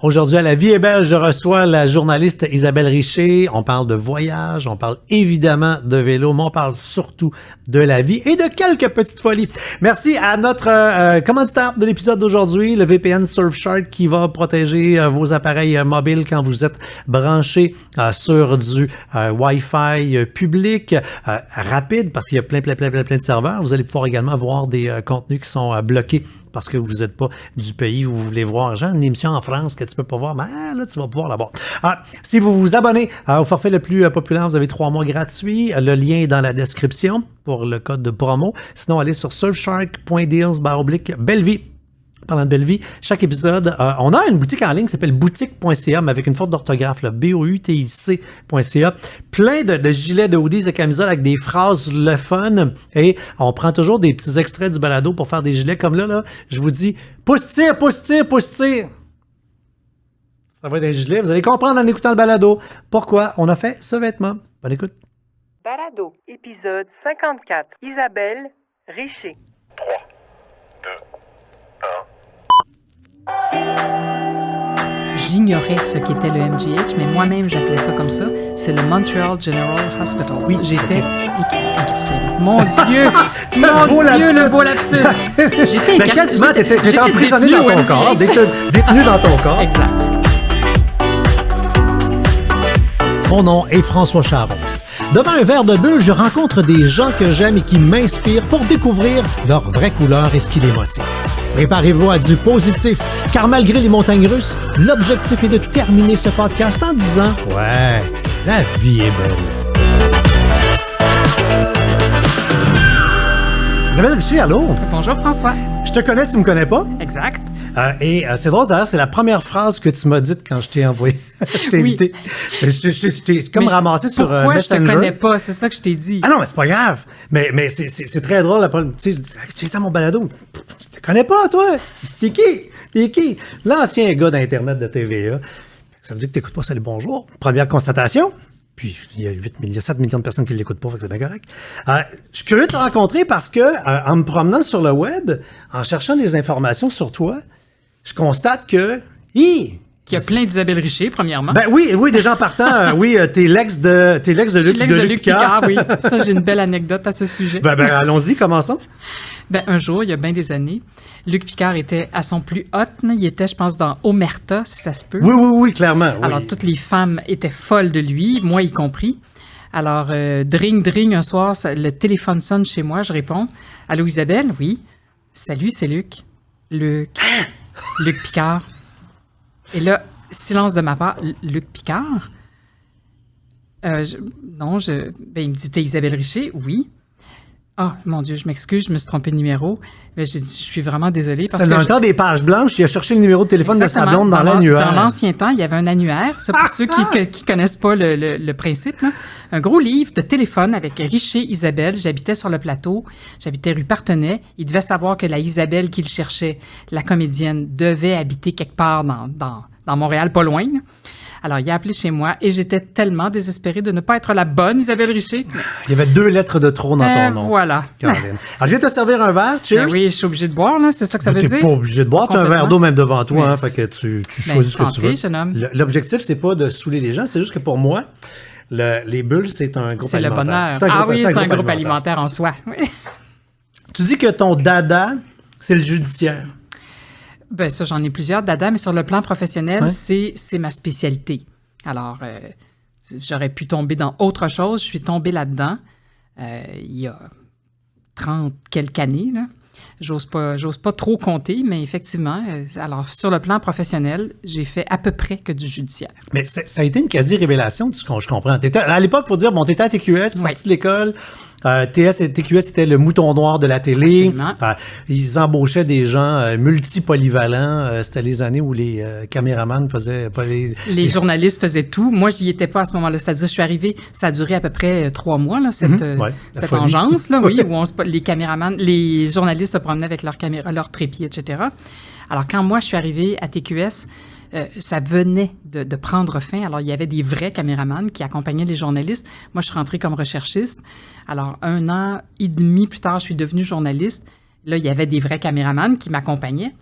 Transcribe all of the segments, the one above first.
Aujourd'hui, à La Vie est belle, je reçois la journaliste Isabelle Richer. On parle de voyage, on parle évidemment de vélo, mais on parle surtout de la vie et de quelques petites folies. Merci à notre commanditaire de l'épisode d'aujourd'hui, le VPN Surfshark, qui va protéger vos appareils mobiles quand vous êtes branchés sur du Wi-Fi public, rapide, parce qu'il y a plein de serveurs. Vous allez pouvoir également voir des contenus qui sont bloqués parce que vous n'êtes pas du pays où vous voulez voir. Genre une émission en France que tu peux pas voir, mais là, tu vas pouvoir la voir. Si vous vous abonnez au forfait le plus populaire, vous avez 3 mois gratuits. Le lien est dans la description pour le code de promo. Sinon, allez sur surfshark.deals/Bellevie. Parlant de Bellevie, chaque épisode, on a une boutique en ligne qui s'appelle boutique.ca, mais avec une faute d'orthographe, là, BOUTIC.ca. Plein de gilets, de hoodies, de camisoles avec des phrases le fun. Et on prend toujours des petits extraits du balado pour faire des gilets comme là, je vous dis, pousse-tire, pousse-tire, pousse-tire. Ça va être un gilet. Vous allez comprendre en écoutant le balado pourquoi on a fait ce vêtement. Bonne écoute. Balado, épisode 54. Isabelle Richer. 3, 2, 1. J'ignorais ce qu'était le MGH, mais moi-même j'appelais ça comme ça. C'est le Montreal General Hospital. Oui, j'étais incarcéré. Mon Dieu! Le beau lapsus! J'étais incarcéré. Quasiment, t'étais emprisonné dans ton corps. Détenu dans ton corps. Exact. Mon nom est François Charon. Devant un verre de bulle, je rencontre des gens que j'aime et qui m'inspirent pour découvrir leur vraie couleur et ce qui les motive. Préparez-vous à du positif, car malgré les montagnes russes, l'objectif est de terminer ce podcast en disant « Ouais, la vie est belle ». Isabelle Richer, allô? Bonjour François. Je te connais, tu me connais pas? Exact. Et c'est drôle d'ailleurs, c'est la première phrase que tu m'as dite quand je t'ai envoyé. Je t'ai invité. Je t'ai comme ramassé sur Messenger. Pourquoi je te connais pas? C'est ça que je t'ai dit. Ah non, mais c'est pas grave. Mais c'est très drôle. Tu sais, je dis, tu fais ça à mon balado. Je te connais pas, toi. T'es qui? L'ancien gars d'Internet de TVA. Ça veut dire que t'écoutes pas Salut Bonjour. Première constatation. Puis, il y a 7 millions de personnes qui ne l'écoutent pas, fait que c'est bien correct. Je suis curieux de te rencontrer parce que, en me promenant sur le web, en cherchant des informations sur toi, je constate que... Qu'il y a plein d'Isabelle Richer, premièrement. Ben oui, déjà en partant, t'es l'ex de Luc Picard. Oui, ça, j'ai une belle anecdote à ce sujet. Ben allons-y, commençons. Ben, un jour, il y a bien des années, Luc Picard était à son plus hot. Il était, je pense, dans Omerta, si ça se peut. Oui, clairement. Oui. Alors, toutes les femmes étaient folles de lui, moi y compris. Alors, dring, un soir, le téléphone sonne chez moi, je réponds. « Allô, Isabelle? »« Oui. »« Salut, c'est Luc. »« Luc. »« Luc Picard. » Et là, silence de ma part. « Luc Picard? » Ben, il me dit « T'es Isabelle Richer? »« Oui. » Ah, mon Dieu, je m'excuse, je me suis trompé de numéro. Mais j'ai dit, je suis vraiment désolée. C'est dans le temps des pages blanches, il a cherché le numéro de téléphone de sa blonde dans l'annuaire. Dans l'ancien temps, il y avait un annuaire. Ça, pour ceux qui connaissent pas le principe, là. Un gros livre de téléphone avec Richer Isabelle. J'habitais sur le plateau. J'habitais rue Partenay. Il devait savoir que la Isabelle qu'il cherchait, la comédienne, devait habiter quelque part dans Montréal, pas loin. Alors, il a appelé chez moi et j'étais tellement désespérée de ne pas être la bonne Isabelle Richer. Il y avait 2 lettres de trop dans ton nom. Voilà. Caroline. Alors, je viens te servir un verre. Cheers. Ben oui, je suis obligée de boire, là. C'est ça que ça veut dire? T'es pas obligé de boire. T'as un verre d'eau même devant toi, fait que tu choisis ce que tu veux. Jeune homme. L'objectif, c'est pas de saouler les gens, c'est juste que pour moi, les bulles, c'est un groupe alimentaire. C'est le bonheur. C'est un groupe alimentaire en soi. Oui. Tu dis que ton dada, c'est le judiciaire. Ben ça, j'en ai plusieurs dada, mais sur le plan professionnel, c'est ma spécialité. Alors, j'aurais pu tomber dans autre chose. Je suis tombée là-dedans il y a 30 quelques années, là. J'ose pas trop compter, mais effectivement, alors sur le plan professionnel, j'ai fait à peu près que du judiciaire. Mais ça a été une quasi-révélation de ce que je comprends. À l'époque, pour dire, t'étais à TQS, sorti de l'école, TQS, c'était le mouton noir de la télé. Ils embauchaient des gens multipolyvalents. C'était les années où les caméramans faisaient... Les journalistes faisaient tout. Moi, j'y étais pas à ce moment-là. C'est-à-dire, je suis arrivée, ça a duré à peu près 3 mois, là, cette engeance, là, oui, où les journalistes se promenaient avec leur caméra, leur trépied, etc. Alors, quand moi, je suis arrivée à TQS, ça venait de prendre fin. Alors, il y avait des vrais caméramans qui accompagnaient les journalistes. Moi, je suis rentrée comme recherchiste. Alors, 1 an et demi plus tard, je suis devenue journaliste. Là, il y avait des vrais caméramans qui m'accompagnaient.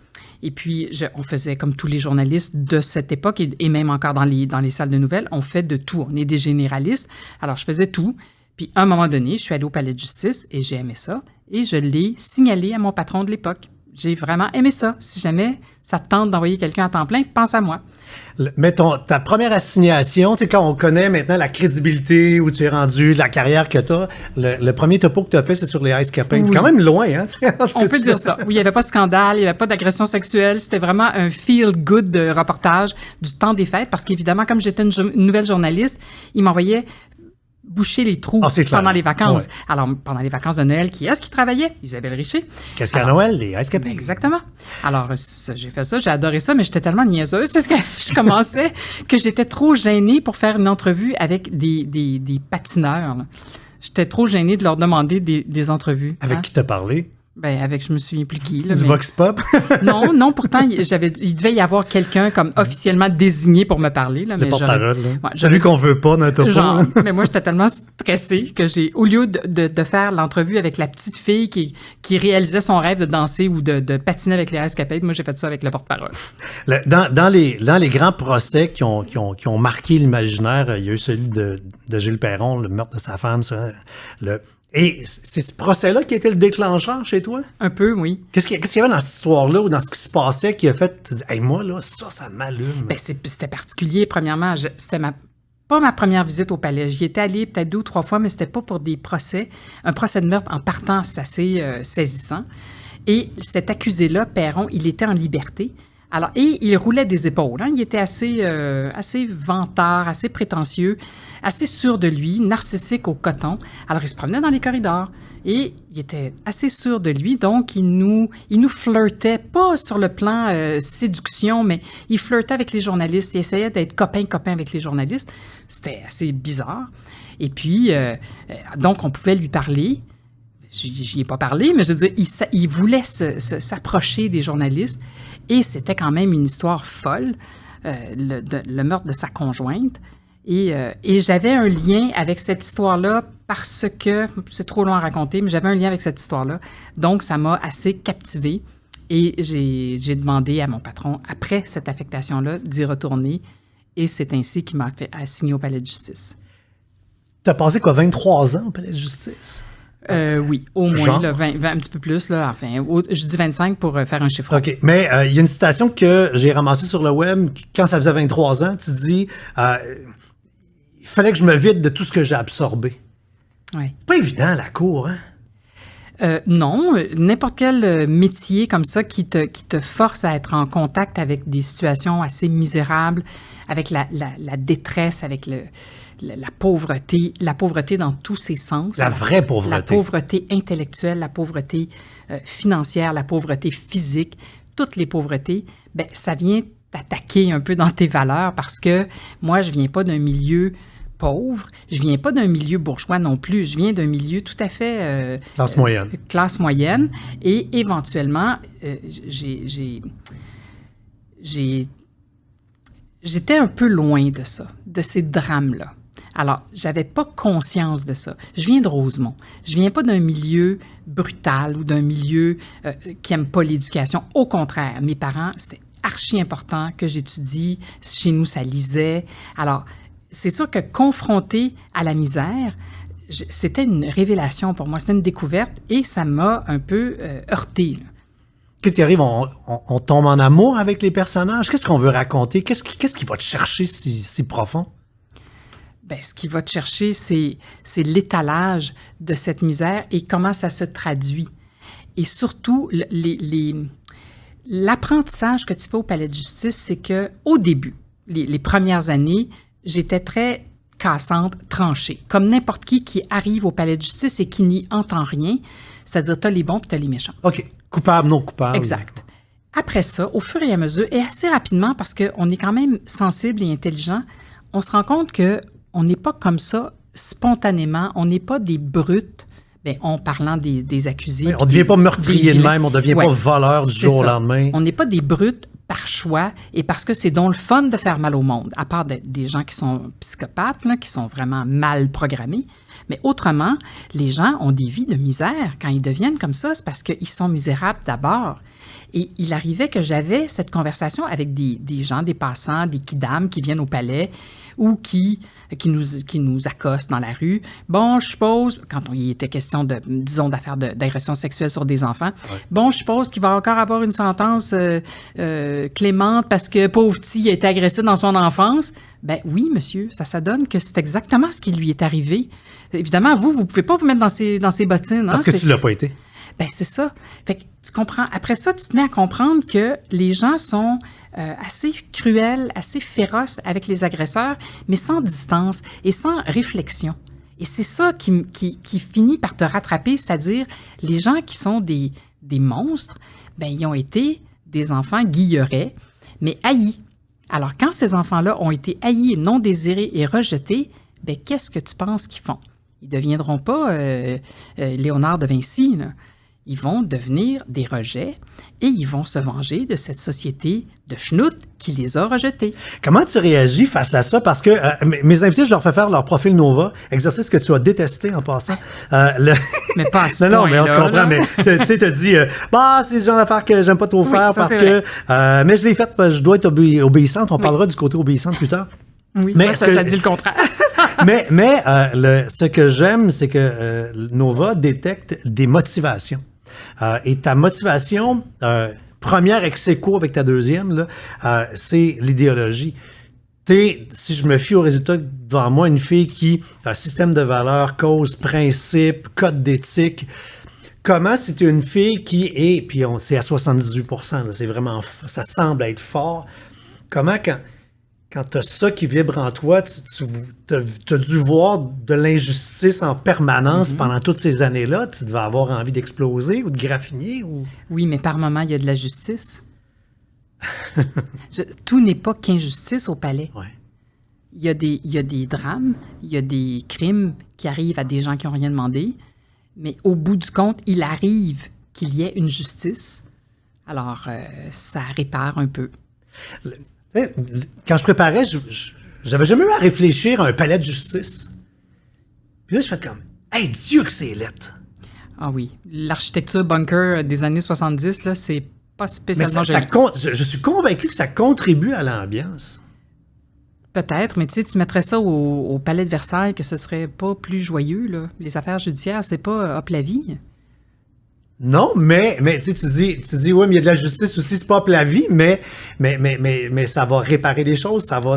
Et puis, on faisait comme tous les journalistes de cette époque et même encore dans les salles de nouvelles, on fait de tout. On est des généralistes. Alors, je faisais tout. Puis, à un moment donné, je suis allée au palais de justice et j'ai aimé ça. Et je l'ai signalé à mon patron de l'époque. J'ai vraiment aimé ça. Si jamais ça te tente d'envoyer quelqu'un à temps plein, pense à moi. Mais ta première assignation, tu sais, quand on connaît maintenant la crédibilité où tu es rendu, la carrière que tu as, le premier topo que tu as fait, c'est sur les Ice Capades. Oui. C'est quand même loin, hein? On peut dire ça. Oui, il n'y avait pas de scandale, il n'y avait pas d'agression sexuelle. C'était vraiment un feel-good de reportage du temps des fêtes parce qu'évidemment, comme j'étais une nouvelle journaliste, il m'envoyait boucher les trous pendant les vacances. Ouais. Alors, pendant les vacances de Noël, qui est-ce qui travaillait? Isabelle Richer. Qu'est-ce qu'à Noël? Les Ice Capades. Exactement. Alors, j'ai fait ça, j'ai adoré ça, mais j'étais tellement niaiseuse parce que je commençais que j'étais trop gênée pour faire une entrevue avec des patineurs. Là. J'étais trop gênée de leur demander des entrevues. Avec qui t'as parlé? Ben, je me souviens plus qui. Là, du Vox Pop? Non, pourtant, il devait y avoir quelqu'un comme officiellement désigné pour me parler. Là, le porte-parole. Ouais, celui qu'on veut pas dans le topo. Genre, mais moi, j'étais tellement stressée que au lieu de faire l'entrevue avec la petite fille qui réalisait son rêve de danser ou de patiner avec les Ice Capades, moi, j'ai fait ça avec le porte-parole. Dans les grands procès qui ont marqué l'imaginaire, il y a eu celui de Gilles Perron, le meurtre de sa femme, Et c'est ce procès-là qui a été le déclencheur chez toi? Un peu, oui. Qu'est-ce qu'il y avait dans cette histoire-là ou dans ce qui se passait qui a fait « Hey, moi, là, ça m'allume. » Ben, c'était particulier. Premièrement, c'était pas ma première visite au palais. J'y étais allée peut-être 2 ou 3 fois, mais c'était pas pour des procès. Un procès de meurtre en partant, c'est assez saisissant. Et cet accusé-là, Perron, il était en liberté. Alors, et il roulait des épaules. Hein? Il était assez vantard, assez prétentieux, assez sûr de lui, narcissique au coton. Alors, il se promenait dans les corridors et il était assez sûr de lui. Donc, il nous flirtait, pas sur le plan séduction, mais il flirtait avec les journalistes. Il essayait d'être copain avec les journalistes. C'était assez bizarre. Et puis, donc, on pouvait lui parler. J'y ai pas parlé, mais je veux dire, il voulait s'approcher des journalistes et c'était quand même une histoire folle, le meurtre de sa conjointe. Et j'avais un lien avec cette histoire-là parce que, c'est trop long à raconter, mais j'avais un lien avec cette histoire-là. Donc, ça m'a assez captivée et j'ai demandé à mon patron, après cette affectation-là, d'y retourner et c'est ainsi qu'il m'a fait assigner au palais de justice. T'as passé quoi, 23 ans au palais de justice? Oui, au moins, là, 20, un petit peu plus. Là, enfin, je dis 25 pour faire un chiffre. OK, mais il y a une citation que j'ai ramassée sur le web. Quand ça faisait 23 ans, tu dis il fallait que je me vide de tout ce que j'ai absorbé. Ouais. Pas évident, la cour, hein? Non, n'importe quel métier comme ça qui te force à être en contact avec des situations assez misérables, avec la détresse, avec la pauvreté dans tous ses sens. La vraie pauvreté. La pauvreté intellectuelle, la pauvreté financière, la pauvreté physique, toutes les pauvretés, ben ça vient t'attaquer un peu dans tes valeurs parce que moi, je viens pas d'un milieu pauvre, je viens pas d'un milieu bourgeois non plus, je viens d'un milieu tout à fait... classe moyenne. Et éventuellement, j'étais un peu loin de ça, de ces drames-là. Alors, j'avais pas conscience de ça. Je viens de Rosemont. Je viens pas d'un milieu brutal ou d'un milieu qui aime pas l'éducation. Au contraire, mes parents, c'était archi important que j'étudie. Chez nous, ça lisait. Alors, c'est sûr que confronté à la misère, c'était une révélation pour moi. C'était une découverte et ça m'a un peu heurtée. Qu'est-ce qui arrive? On tombe en amour avec les personnages? Qu'est-ce qu'on veut raconter? Qu'est-ce qui va te chercher si profond? Ben, ce qui va te chercher, c'est l'étalage de cette misère et comment ça se traduit. Et surtout, l'apprentissage que tu fais au palais de justice, c'est qu'au début, les premières années, j'étais très cassante, tranchée. Comme n'importe qui arrive au palais de justice et qui n'y entend rien, c'est-à-dire t'as les bons puis t'as les méchants. OK. Coupable, non coupable. Exact. Après ça, au fur et à mesure, et assez rapidement, parce qu'on est quand même sensible et intelligent, on se rend compte qu'on n'est pas comme ça spontanément, on n'est pas des brutes, en parlant des accusés. On ne devient pas meurtrier de même, on ne devient pas voleur du jour au lendemain. On n'est pas des brutes par choix et parce que c'est donc le fun de faire mal au monde, à part des gens qui sont psychopathes, là, qui sont vraiment mal programmés. Mais autrement, les gens ont des vies de misère. Quand ils deviennent comme ça, c'est parce qu'ils sont misérables d'abord. Et il arrivait que j'avais cette conversation avec des gens, des passants, des kidams qui viennent au palais ou qui nous accostent dans la rue. Bon, je suppose, quand il était question d'affaires d'agression sexuelle sur des enfants, bon, je suppose qu'il va encore avoir une sentence clémente parce que pauvre petit a été agressé dans son enfance. Ben oui, monsieur, ça donne que c'est exactement ce qui lui est arrivé. Évidemment, vous pouvez pas vous mettre dans ces bottines. Parce que tu l'as pas été. Ben c'est ça. Fait que tu comprends. Après ça, tu te mets à comprendre que les gens sont assez cruels, assez féroces avec les agresseurs, mais sans distance et sans réflexion. Et c'est ça qui finit par te rattraper, c'est-à-dire les gens qui sont des monstres, ben ils ont été des enfants guillerets, mais haïs. Alors quand ces enfants-là ont été haïs, non désirés et rejetés, ben qu'est-ce que tu penses qu'ils font? Ils ne deviendront pas Léonard de Vinci, là. Ils vont devenir des rejets et ils vont se venger de cette société de schnout qui les a rejetés. Comment tu réagis face à ça? Parce que mes invités, je leur fais faire leur profil Nova, exercice que tu as détesté en passant. Mais pas à ce Non, point-là, mais on se comprend, là. mais tu sais, t'as dit, c'est le genre d'affaire que j'aime pas trop Oui, faire ça, parce c'est que... mais je l'ai fait parce que je dois être obéissante. On parlera du côté obéissante plus tard. Oui, Mais moi, ça dit le contraire. mais ce que j'aime, c'est que Nova détecte des motivations. Et ta motivation première ex aequo avec ta deuxième, là, c'est l'idéologie. Si je me fie au résultat devant moi, une fille qui a un système de valeurs, cause, principe, code d'éthique. Comment si tu es une fille qui est, puis c'est à 78%, là, c'est vraiment, ça semble être fort. Comment quand tu as ça qui vibre en toi, tu as dû voir de l'injustice en permanence pendant toutes ces années-là, tu devais avoir envie d'exploser ou de graffiner ou... Oui, mais par moment, il y a de la justice. Tout n'est pas qu'injustice au palais. Ouais. Il y a des drames, il y a des crimes qui arrivent à des gens qui n'ont rien demandé, mais au bout du compte, il arrive qu'il y ait une justice. Alors, ça répare un peu. Quand je préparais, j'avais jamais eu à réfléchir à un palais de justice. Puis là, je fais comme, hey, Dieu que c'est lettre. Ah oui, l'architecture bunker des années 70, là, c'est pas Mais spécialement ça joli. je suis convaincu que ça contribue à l'ambiance. Peut-être, mais tu sais, tu mettrais ça au palais de Versailles, que ce serait pas plus joyeux, là. Les affaires judiciaires, c'est pas hop la vie. Non, mais tu dis, ouais, mais il y a de la justice aussi, c'est pas la vie, mais ça va réparer les choses, ça va.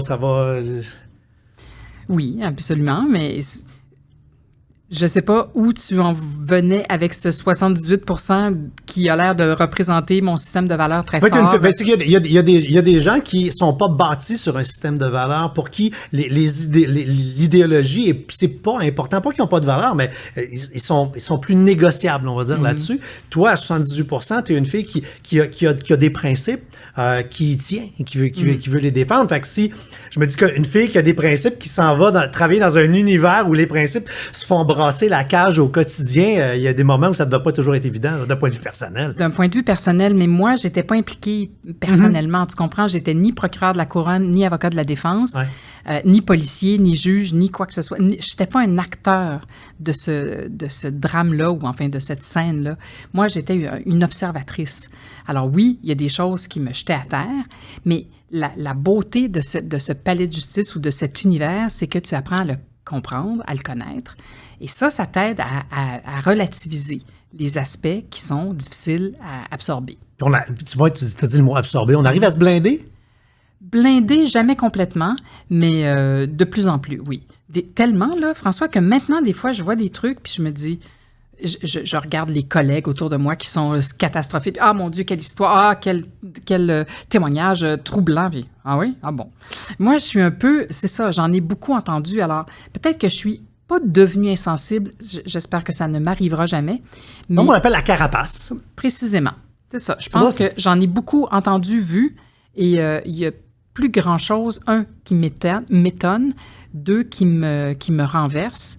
Oui, absolument, mais je sais pas où tu en venais avec ce 78% qui a l'air de représenter mon système de valeurs très fort. C'est qu'il y a des gens qui sont pas bâtis sur un système de valeurs, pour qui l'idéologie, c'est pas important. Pas qu'ils n'ont pas de valeur, mais ils sont plus négociables, on va dire, là-dessus. Toi, à 78%, tu es une fille qui a des principes, qui y tient et qui veut les défendre. Fait que si je me dis qu'une fille qui a des principes, qui s'en va travailler dans un univers où les principes se font brasser la cage au quotidien, il y a des moments où ça ne doit pas toujours être évident, là, d'un point de vue personnel. D'un point de vue personnel, mais moi, j'étais pas impliquée personnellement, tu comprends? J'étais ni procureur de la couronne, ni avocat de la défense, ni policier, ni juge, ni quoi que ce soit. J'étais pas un acteur de ce drame-là, ou enfin de cette scène-là. Moi, j'étais une observatrice. Alors oui, il y a des choses qui me jetaient à terre, mais la beauté de ce palais de justice ou de cet univers, c'est que tu apprends à le comprendre, à le connaître. Et ça t'aide à relativiser les aspects qui sont difficiles à absorber. Tu as dit le mot absorber. On arrive à se blinder? Blinder, jamais complètement, mais de plus en plus, oui. Tellement, là, François, que maintenant, des fois, je vois des trucs, puis je me dis... Je regarde les collègues autour de moi qui sont catastrophés. Ah, mon Dieu, quelle histoire! Ah, quel témoignage troublant! Puis, ah oui? Ah bon. Moi, je suis un peu... C'est ça, j'en ai beaucoup entendu. Alors, peut-être que je suis pas devenue insensible. J'espère que ça ne m'arrivera jamais. Mais On appelle la carapace. Précisément. C'est ça. Je pense que j'en ai beaucoup entendu, vu, et il y a plus grand-chose. Un, qui m'étonne. Deux, qui me renverse.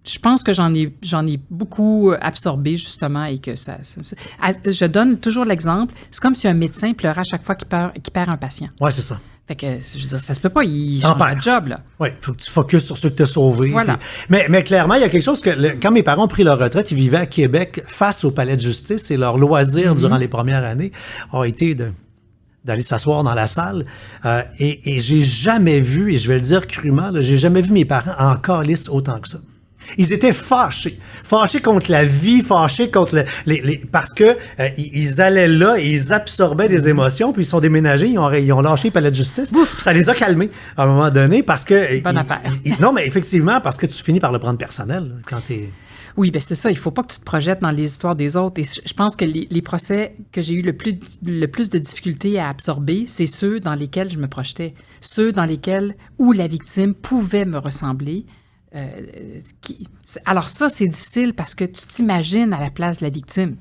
Je pense que j'en ai beaucoup absorbé, justement, et que ça... Je donne toujours l'exemple. C'est comme si un médecin pleurait à chaque fois qu'il perd un patient. Oui, c'est ça. Fait que, je veux dire, ça se peut pas, il T'en change de perds. job, là. Oui, il faut que tu focuses sur ceux que tu as sauvés. Voilà. Mais clairement, il y a quelque chose que, quand mes parents ont pris leur retraite, ils vivaient à Québec face au palais de justice et leur loisir durant les premières années a été d'aller s'asseoir dans la salle. Et j'ai jamais vu, et je vais le dire crûment, là, j'ai jamais vu mes parents en calice autant que ça. Ils étaient fâchés. Fâchés contre la vie, fâchés contre parce que ils allaient là et ils absorbaient des émotions, puis ils sont déménagés, ils ont lâché le palais de justice. Puis ça les a calmés à un moment donné parce que... Bonne affaire. Non, mais effectivement, parce que tu finis par le prendre personnel là, quand t'es... Oui, ben c'est ça. Il faut pas que tu te projettes dans les histoires des autres. Et je pense que les procès que j'ai eu le plus de difficultés à absorber, c'est ceux dans lesquels je me projetais. Ceux dans lesquels où la victime pouvait me ressembler. Alors ça, c'est difficile parce que tu t'imagines à la place de la victime.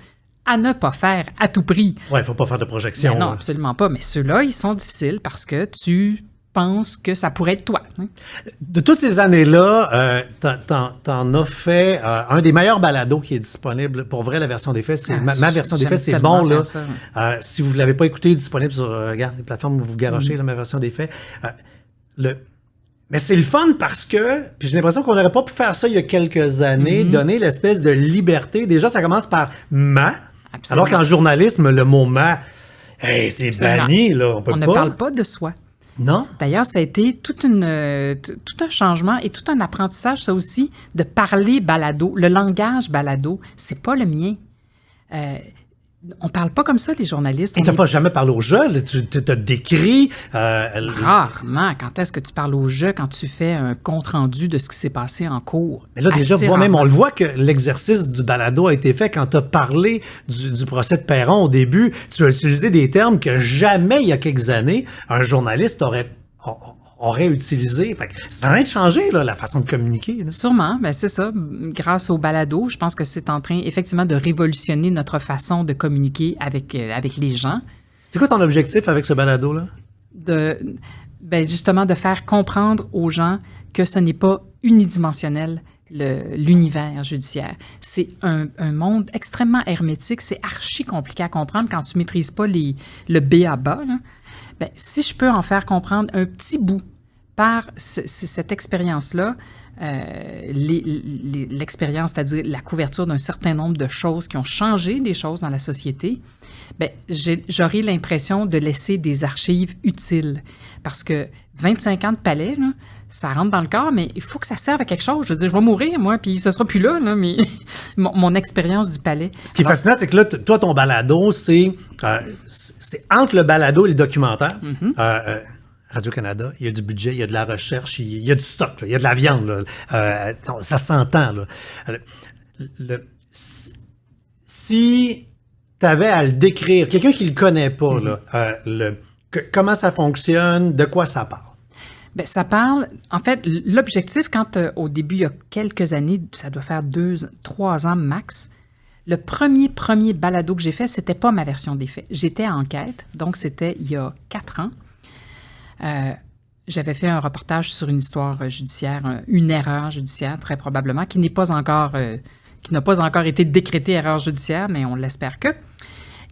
À ne pas faire à tout prix. Ouais, faut pas faire de projection. Ben non, là. absolument pas. Mais ceux-là, ils sont difficiles parce que tu penses que ça pourrait être toi. Hein? De toutes ces années-là, t'en as fait un des meilleurs balados qui est disponible. Pour vrai, la version des faits, c'est ma version des j'aime faits, c'est tellement bon là. faire ça. Si vous ne l'avez pas écouté, disponible sur regarde, les plateformes où vous garochez là, ma version des faits. Mais c'est le fun parce que, puis j'ai l'impression qu'on n'aurait pas pu faire ça il y a quelques années, donner l'espèce de liberté. Déjà, ça commence par ma. Absolument. Alors qu'en journalisme, le mot ma, hey, c'est banni là, on peut On ne pas. parle pas de soi. Non. D'ailleurs, ça a été tout un changement et tout un apprentissage, ça aussi, de parler balado. Le langage balado, c'est pas le mien. On parle pas comme ça, les journalistes. Et On t'as est pas jamais parlé au jeu, tu t'as décrit. rarement. Quand est-ce que tu parles au jeu quand tu fais un compte-rendu de ce qui s'est passé en cours? Mais là, déjà, Assez toi-même, rarement. on le voit que l'exercice du balado a été fait quand tu as parlé du procès de Perron au début. Tu as utilisé des termes que jamais, il y a quelques années, un journaliste aurait utilisé. Fait que c'est en train de changer, là, la façon de communiquer. Là. Sûrement, ben c'est ça. Grâce au balado, je pense que c'est en train, effectivement, de révolutionner notre façon de communiquer avec les gens. C'est quoi ton objectif avec ce balado-là? Justement, de faire comprendre aux gens que ce n'est pas unidimensionnel, l'univers judiciaire. C'est un monde extrêmement hermétique, c'est archi compliqué à comprendre quand tu maîtrises pas le B à bas. Là. Ben, si je peux en faire comprendre un petit bout par cette expérience-là, l'expérience, c'est-à-dire la couverture d'un certain nombre de choses qui ont changé des choses dans la société, ben, j'aurai l'impression de laisser des archives utiles. Parce que 25 ans de palais, là, ça rentre dans le corps, mais il faut que ça serve à quelque chose. Je veux dire, je vais mourir, moi, puis ce sera plus là, mais mon expérience du palais. Ce qui est fascinant, c'est que là, toi, ton balado, c'est entre le balado et le documentaire. Radio-Canada, il y a du budget, il y a de la recherche, il y a du stock, là, il y a de la viande. Là, ça s'entend. Là. Si tu avais à le décrire, quelqu'un qui ne le connaît pas, là, comment ça fonctionne, de quoi ça parle? Ben, ça parle, en fait, l'objectif, quand au début, il y a quelques années, ça doit faire 3 ans max, le premier balado que j'ai fait, c'était pas ma version des faits. J'étais en enquête, donc c'était il y a 4 ans. J'avais fait un reportage sur une histoire judiciaire, une erreur judiciaire, très probablement, qui n'a pas encore été décrétée erreur judiciaire, mais on l'espère que.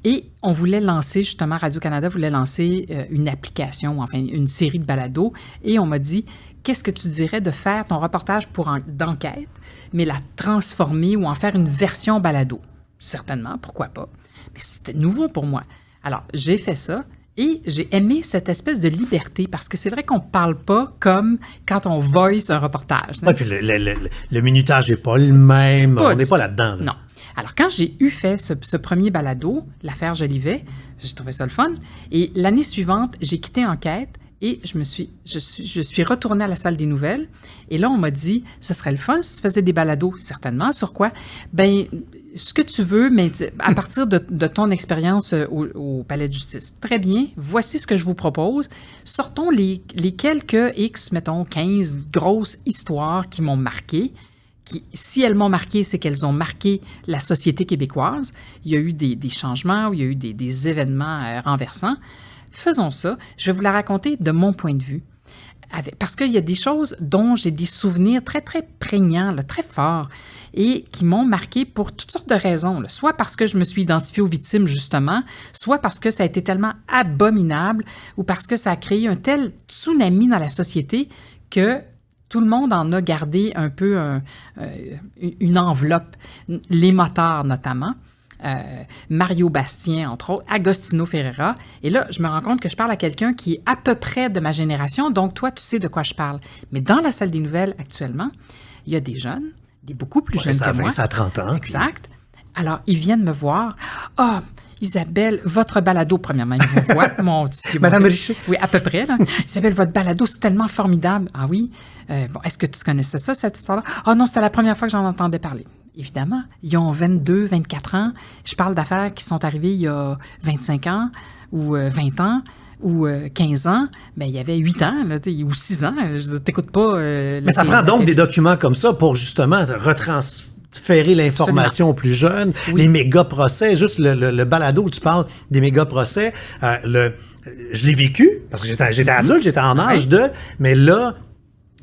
Et on voulait lancer, justement, Radio-Canada voulait lancer une application, enfin une série de balados, et on m'a dit, qu'est-ce que tu dirais de faire ton reportage d'enquête, mais la transformer ou en faire une version balado? Certainement, pourquoi pas? Mais c'était nouveau pour moi. Alors, j'ai fait ça, et j'ai aimé cette espèce de liberté, parce que c'est vrai qu'on ne parle pas comme quand on voice un reportage. Oui, puis le minutage n'est pas le même, on n'est pas là-dedans. Là. Non. Alors, quand j'ai fait ce premier balado, l'affaire Jolivet, j'ai trouvé ça le fun. Et l'année suivante, j'ai quitté Enquête et je suis retournée à la salle des nouvelles. Et là, on m'a dit, ce serait le fun si tu faisais des balados. Certainement. Sur quoi? Ben, ce que tu veux, mais à partir de ton expérience au Palais de justice. Très bien. Voici ce que je vous propose. Sortons les quelques X, mettons 15 grosses histoires qui m'ont marqué. Qui, si elles m'ont marqué, c'est qu'elles ont marqué la société québécoise. Il y a eu des changements, il y a eu des événements renversants. Faisons ça. Je vais vous la raconter de mon point de vue. parce qu'il y a des choses dont j'ai des souvenirs très, très prégnants, là, très forts, et qui m'ont marqué pour toutes sortes de raisons. Là. Soit parce que je me suis identifiée aux victimes, justement, soit parce que ça a été tellement abominable, ou parce que ça a créé un tel tsunami dans la société que tout le monde en a gardé un peu une enveloppe. Les motards, notamment. Mario Bastien, entre autres, Agostino Ferreira. Et là, je me rends compte que je parle à quelqu'un qui est à peu près de ma génération, donc toi, tu sais de quoi je parle. Mais dans la salle des nouvelles, actuellement, il y a des jeunes, des beaucoup plus jeunes que moi. Ça a 30 ans. Exact. Alors, ils viennent me voir. « Ah, Isabelle, votre balado, premièrement, ils me voient. Mon Dieu. Madame Richer. Oui, à peu près. Là. Isabelle, votre balado, c'est tellement formidable. Ah oui? Bon, est-ce que tu connaissais ça, cette histoire-là? Ah non, c'était la première fois que j'en entendais parler. Évidemment, ils ont 22, 24 ans. Je parle d'affaires qui sont arrivées il y a 25 ans ou 20 ans ou 15 ans. Bien, il y avait 8 ans là, ou 6 ans. T'écoutes pas... Mais ça prend donc des documents comme ça pour justement retransférer l'information aux plus jeunes, oui. Les méga-procès, juste le balado où tu parles des méga-procès, je l'ai vécu, parce que j'étais adulte, j'étais en âge mais là...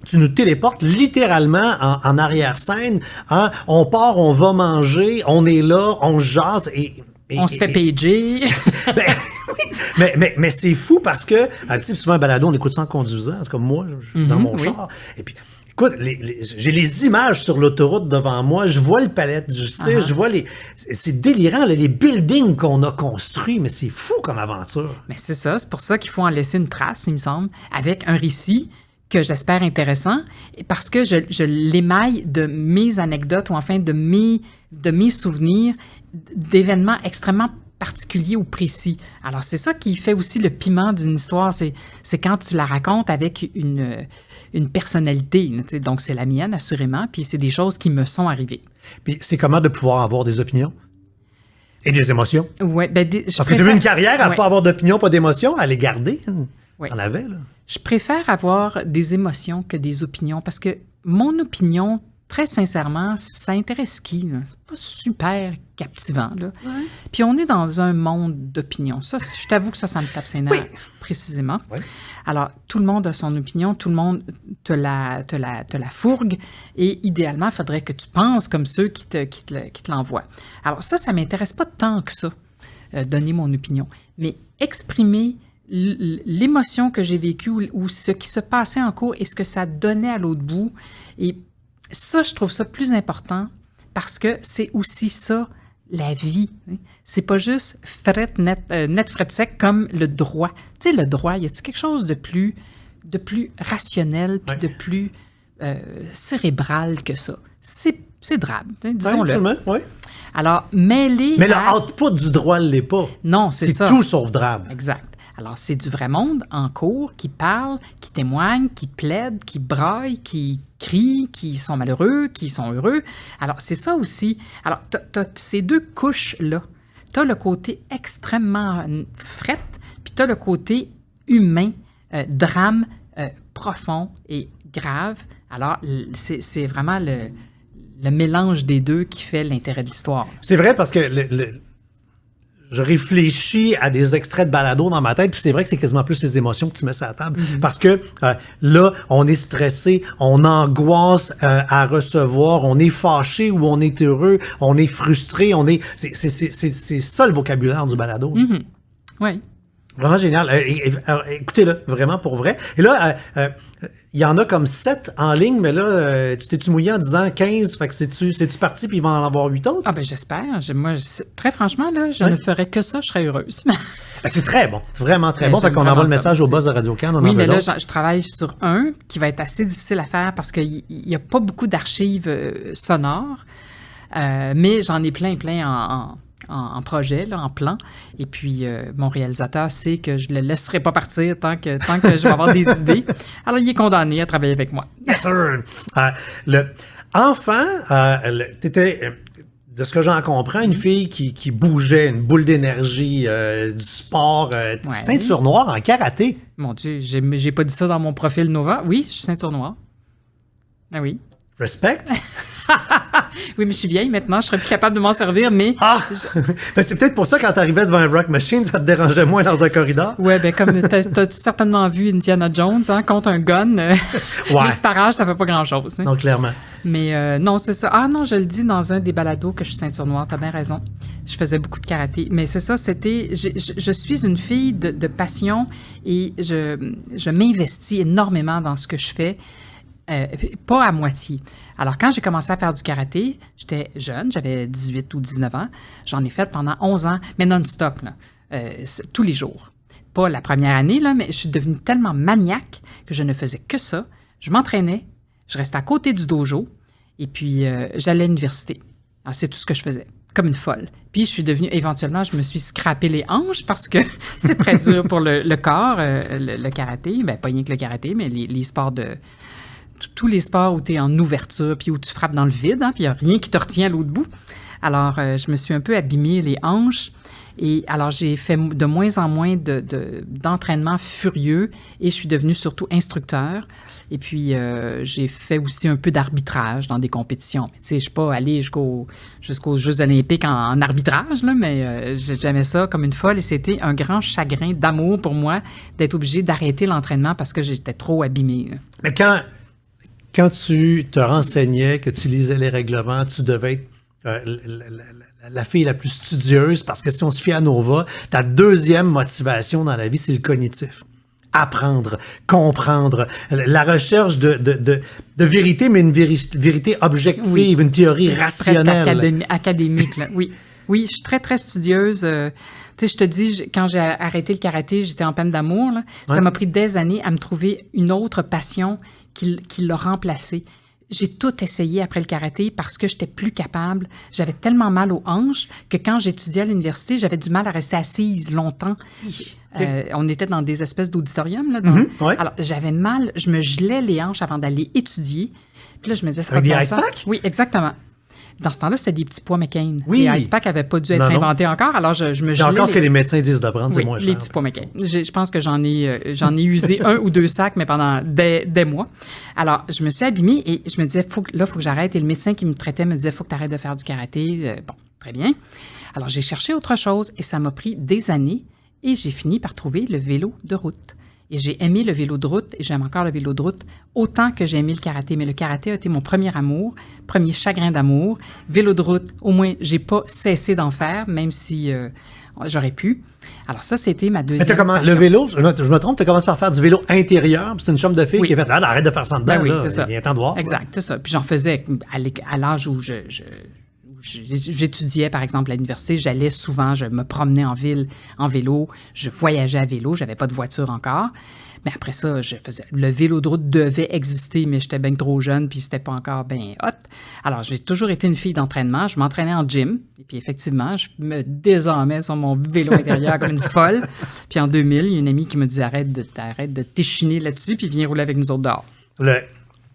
Tu nous téléportes littéralement en arrière-scène. Hein? On part, on va manger, on est là, on jase et on se fait pager. mais c'est fou parce que, tu sais, souvent un balado, on écoute ça en conduisant. C'est comme moi, je suis dans mon char. Et puis, écoute, j'ai les images sur l'autoroute devant moi. Je vois le palais de justice. Je vois c'est délirant, là, les buildings qu'on a construits. Mais c'est fou comme aventure. Mais c'est ça. C'est pour ça qu'il faut en laisser une trace, il me semble, avec un récit que j'espère intéressant, parce que je l'émaille de mes anecdotes ou enfin de mes souvenirs d'événements extrêmement particuliers ou précis. Alors, c'est ça qui fait aussi le piment d'une histoire, c'est quand tu la racontes avec une personnalité. Donc, c'est la mienne, assurément, puis c'est des choses qui me sont arrivées. Puis, c'est comment de pouvoir avoir des opinions? Et des émotions? Oui, parce que tu as eu une carrière à pas avoir d'opinion, pas d'émotion, à les garder. T'en avais, là. Je préfère avoir des émotions que des opinions parce que mon opinion, très sincèrement, ça intéresse qui? Là? C'est pas super captivant. Là. Ouais. Puis on est dans un monde d'opinions. Ça, je t'avoue que ça me tape ses nerfs, précisément. Ouais. Alors, tout le monde a son opinion, tout le monde te la fourgue et idéalement, il faudrait que tu penses comme ceux qui te l'envoient. Alors ça m'intéresse pas tant que ça, donner mon opinion. Mais exprimer l'émotion que j'ai vécue ou ce qui se passait en cours et ce que ça donnait à l'autre bout. Et ça, je trouve ça plus important parce que c'est aussi ça, la vie. Hein? C'est pas juste net, fret sec comme le droit. Tu sais, le droit, y a-t-il quelque chose de plus rationnel puis de plus cérébral que ça? C'est drabe, hein, disons-le. Oui. Alors, mêler... Mais le output du droit ne l'est pas. Non, c'est ça. C'est tout sauf drabe. Exact. Alors, c'est du vrai monde en cours qui parle, qui témoigne, qui plaide, qui braille, qui crie, qui sont malheureux, qui sont heureux. Alors, c'est ça aussi. Alors, t'as ces deux couches-là. T'as le côté extrêmement fret, puis t'as le côté humain, drame profond et grave. Alors, c'est vraiment le mélange des deux qui fait l'intérêt de l'histoire. C'est vrai parce que je réfléchis à des extraits de balado dans ma tête, puis c'est vrai que c'est quasiment plus les émotions que tu mets sur la table. Mm-hmm. Parce que là, on est stressé, on angoisse à recevoir, on est fâché ou on est heureux, on est frustré, c'est ça le vocabulaire du balado. Mm-hmm. Oui. Vraiment génial. Écoutez-le, vraiment pour vrai. Et là, il y en a comme 7 en ligne, mais là, tu t'es-tu mouillé en disant 15? Fait que c'est-tu parti puis il va en avoir 8 autres? Ah ben j'espère. Moi, très franchement, là, je ne ferais que ça, je serais heureuse. C'est très bon. Vraiment très bon. Fait qu'on envoie le message au boss de Radio-Can. Oui, mais là, je travaille sur un qui va être assez difficile à faire parce qu'il n'y a pas beaucoup d'archives sonores, mais j'en ai plein en projet, là, en plan. Et puis, mon réalisateur sait que je ne le laisserai pas partir tant que je vais avoir des idées. Alors, il est condamné à travailler avec moi. Yes, sir! T'étais, de ce que j'en comprends, une fille qui bougeait, une boule d'énergie, du sport, ceinture noire en karaté. Mon Dieu, j'ai pas dit ça dans mon profil Nova. Oui, je suis ceinture noire. Ah oui. Respect. Oui, mais je suis vieille maintenant, je serais plus capable de m'en servir, mais... Ah! Ben, c'est peut-être pour ça, quand t'arrivais devant un rock machine, ça te dérangeait moins dans un corridor. Ouais, ben comme t'as certainement vu Indiana Jones, hein, contre un gun, Ouais. les parages, ça fait pas grand-chose. Hein. Non, clairement. Mais non, c'est ça. Ah non, je le dis dans un des balados que je suis ceinture noire, t'as bien raison. Je faisais beaucoup de karaté. Mais c'est ça, je suis une fille de passion et je m'investis énormément dans ce que je fais. Pas à moitié. Alors, quand j'ai commencé à faire du karaté, j'étais jeune, j'avais 18 ou 19 ans. J'en ai fait pendant 11 ans, mais non-stop, là, tous les jours. Pas la première année, là, mais je suis devenue tellement maniaque que je ne faisais que ça. Je m'entraînais, je restais à côté du dojo, et puis j'allais à l'université. Alors, c'est tout ce que je faisais, comme une folle. Puis, je suis devenue, éventuellement, je me suis scrappé les hanches parce que c'est très dur pour le corps, le karaté. Ben, pas rien que le karaté, mais les sports de... Tous les sports où tu es en ouverture, puis où tu frappes dans le vide, hein, puis il n'y a rien qui te retient à l'autre bout. Alors, je me suis un peu abîmé les hanches. Et alors, j'ai fait de moins en moins d'entraînement furieux et je suis devenue surtout instructeur. Et puis, j'ai fait aussi un peu d'arbitrage dans des compétitions. Tu sais, je ne suis pas allée jusqu'aux Jeux olympiques en arbitrage, là, mais j'aimais ça comme une folle. Et c'était un grand chagrin d'amour pour moi d'être obligée d'arrêter l'entraînement parce que j'étais trop abîmée. Là. Mais quand tu te renseignais, que tu lisais les règlements, tu devais être la fille la plus studieuse, parce que si on se fie à Nova, ta deuxième motivation dans la vie, c'est le cognitif. Apprendre, comprendre, la recherche de vérité, mais une vérité objective, oui. Une théorie rationnelle. Presque académique, là. Oui. Oui, je suis très, très studieuse. Tu sais, je te dis, quand j'ai arrêté le karaté, j'étais en peine d'amour. Là. Ouais. Ça m'a pris des années à me trouver une autre passion qui l'a remplacée. J'ai tout essayé après le karaté parce que j'étais plus capable. J'avais tellement mal aux hanches que quand j'étudiais à l'université, j'avais du mal à rester assise longtemps. On était dans des espèces d'auditoriums. Là, ouais. Alors, j'avais mal. Je me gelais les hanches avant d'aller étudier. Puis là, je me disais, ça avec va des pas ice packs? Oui, exactement. Dans ce temps-là, c'était des petais pois McCain. Oui. Les ice packs n'avaient pas dû être inventés encore, alors je me gelais. C'est encore ce que les médecins disent de prendre, oui, c'est moins cher. les petits pois McCain. Je pense que j'en ai usé 1 ou 2 sacs, mais pendant des mois. Alors, je me suis abîmée et je me disais, faut que j'arrête. Et le médecin qui me traitait me disait, faut que tu arrêtes de faire du karaté. Bon, très bien. Alors, j'ai cherché autre chose et ça m'a pris des années et j'ai fini par trouver le vélo de route. Et j'ai aimé le vélo de route et j'aime encore le vélo de route autant que j'ai aimé le karaté. Mais le karaté a été mon premier amour, premier chagrin d'amour. Vélo de route, au moins, j'ai pas cessé d'en faire, même si j'aurais pu. Alors ça, c'était ma deuxième passion. Le vélo, je me trompe, tu commences par faire du vélo intérieur, puis c'est une chambre de filles qui a fait « arrête de faire ça dedans, ben oui, là, c'est ça. Viens t'en de voir. » Exact, c'est ça. Puis j'en faisais à l'âge où j'étudiais, par exemple, à l'université, j'allais souvent, je me promenais en ville en vélo, je voyageais à vélo, j'avais pas de voiture encore. Mais après ça, le vélo de route devait exister, mais j'étais bien trop jeune, puis c'était pas encore bien hot. Alors, j'ai toujours été une fille d'entraînement. Je m'entraînais en gym, et puis effectivement, je me désarmais sur mon vélo intérieur comme une folle. Puis en 2000, il y a une amie qui me dit « Arrête de t'échiner là-dessus, puis viens rouler avec nous autres dehors. »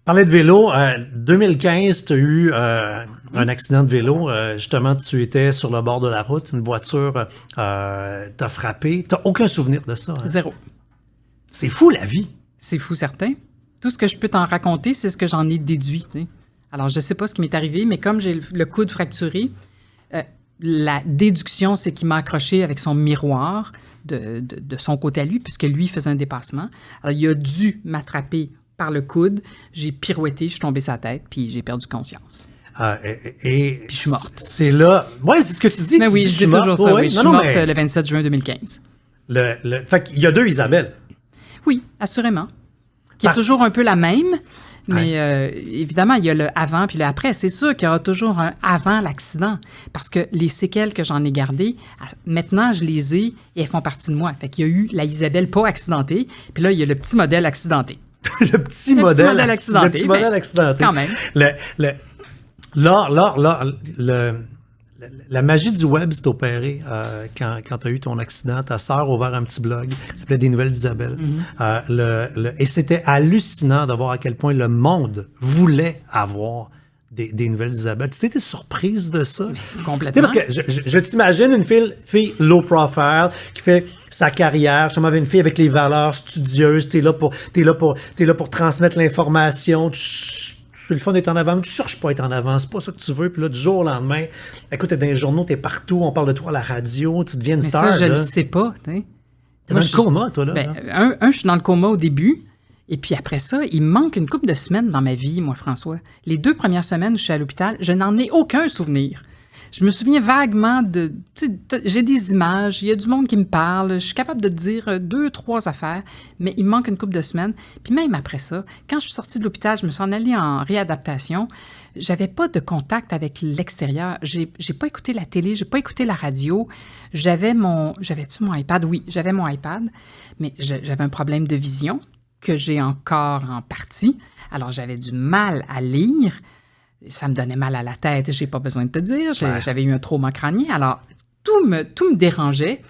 Parler de vélo, 2015, tu as eu un accident de vélo. Justement, tu étais sur le bord de la route, une voiture t'a frappé. Tu n'as aucun souvenir de ça. Hein? Zéro. C'est fou, la vie. C'est fou, certain. Tout ce que je peux t'en raconter, c'est ce que j'en ai déduit. T'sais. Alors, je ne sais pas ce qui m'est arrivé, mais comme j'ai le coude fracturé, la déduction, c'est qu'il m'a accroché avec son miroir de son côté à lui, puisque lui faisait un dépassement. Alors, il a dû m'attraper par le coude, j'ai pirouetté, je suis tombé sa tête, puis j'ai perdu conscience. Puis je suis morte. C'est là... Oui, c'est ce que tu dis. Mais oui, je dis toujours ça, oui. Je suis morte le 27 juin 2015. Fait qu'il y a 2 Isabelle. Oui, assurément. Qui est toujours un peu la même, mais évidemment, il y a le avant puis le après. C'est sûr qu'il y aura toujours un avant l'accident, parce que les séquelles que j'en ai gardées, maintenant, je les ai et elles font partie de moi. Fait qu'il y a eu la Isabelle pas accidentée, puis là, il y a le petit modèle accidenté. Le petit modèle accidenté. Le petit modèle accidenté. Quand même. La magie du web s'est opérée quand tu as eu ton accident. Ta sœur a ouvert un petit blog qui s'appelait Des Nouvelles d'Isabelle. Et c'était hallucinant de voir à quel point le monde voulait avoir des Nouvelles d'Isabelle. Tu étais surprise de ça? Complètement. Parce que je t'imagine une fille low profile qui fait sa carrière. Je t'avais une fille avec les valeurs studieuses. T'es là pour transmettre l'information. Tu c'est le fun d'être en avant, mais tu cherches pas à être en avant, c'est pas ça que tu veux. Puis là, du jour au lendemain, écoute, t'es dans les journaux, t'es partout, on parle de toi à la radio, tu deviens une Mais star. ça, je là. le sais pas. T'sais. T'es Moi, dans le coma, toi, là. Ben, je suis dans le coma au début. Et puis après ça, il me manque une couple de semaines dans ma vie, moi, François. Les 2 premières semaines où je suis à l'hôpital, je n'en ai aucun souvenir. Je me souviens vaguement de... J'ai des images, il y a du monde qui me parle, je suis capable de dire 2, 3 affaires, mais il me manque une couple de semaines. Puis même après ça, quand je suis sortie de l'hôpital, je me suis en allée en réadaptation. J'avais pas de contact avec l'extérieur. J'ai pas écouté la télé, j'ai pas écouté la radio. J'avais-tu mon iPad? Oui, j'avais mon iPad, mais j'avais un problème de vision que j'ai encore en partie. Alors, j'avais du mal à lire. Ça me donnait mal à la tête, j'ai pas besoin de te dire. J'avais eu un trauma crânien. Alors, tout me dérangeait.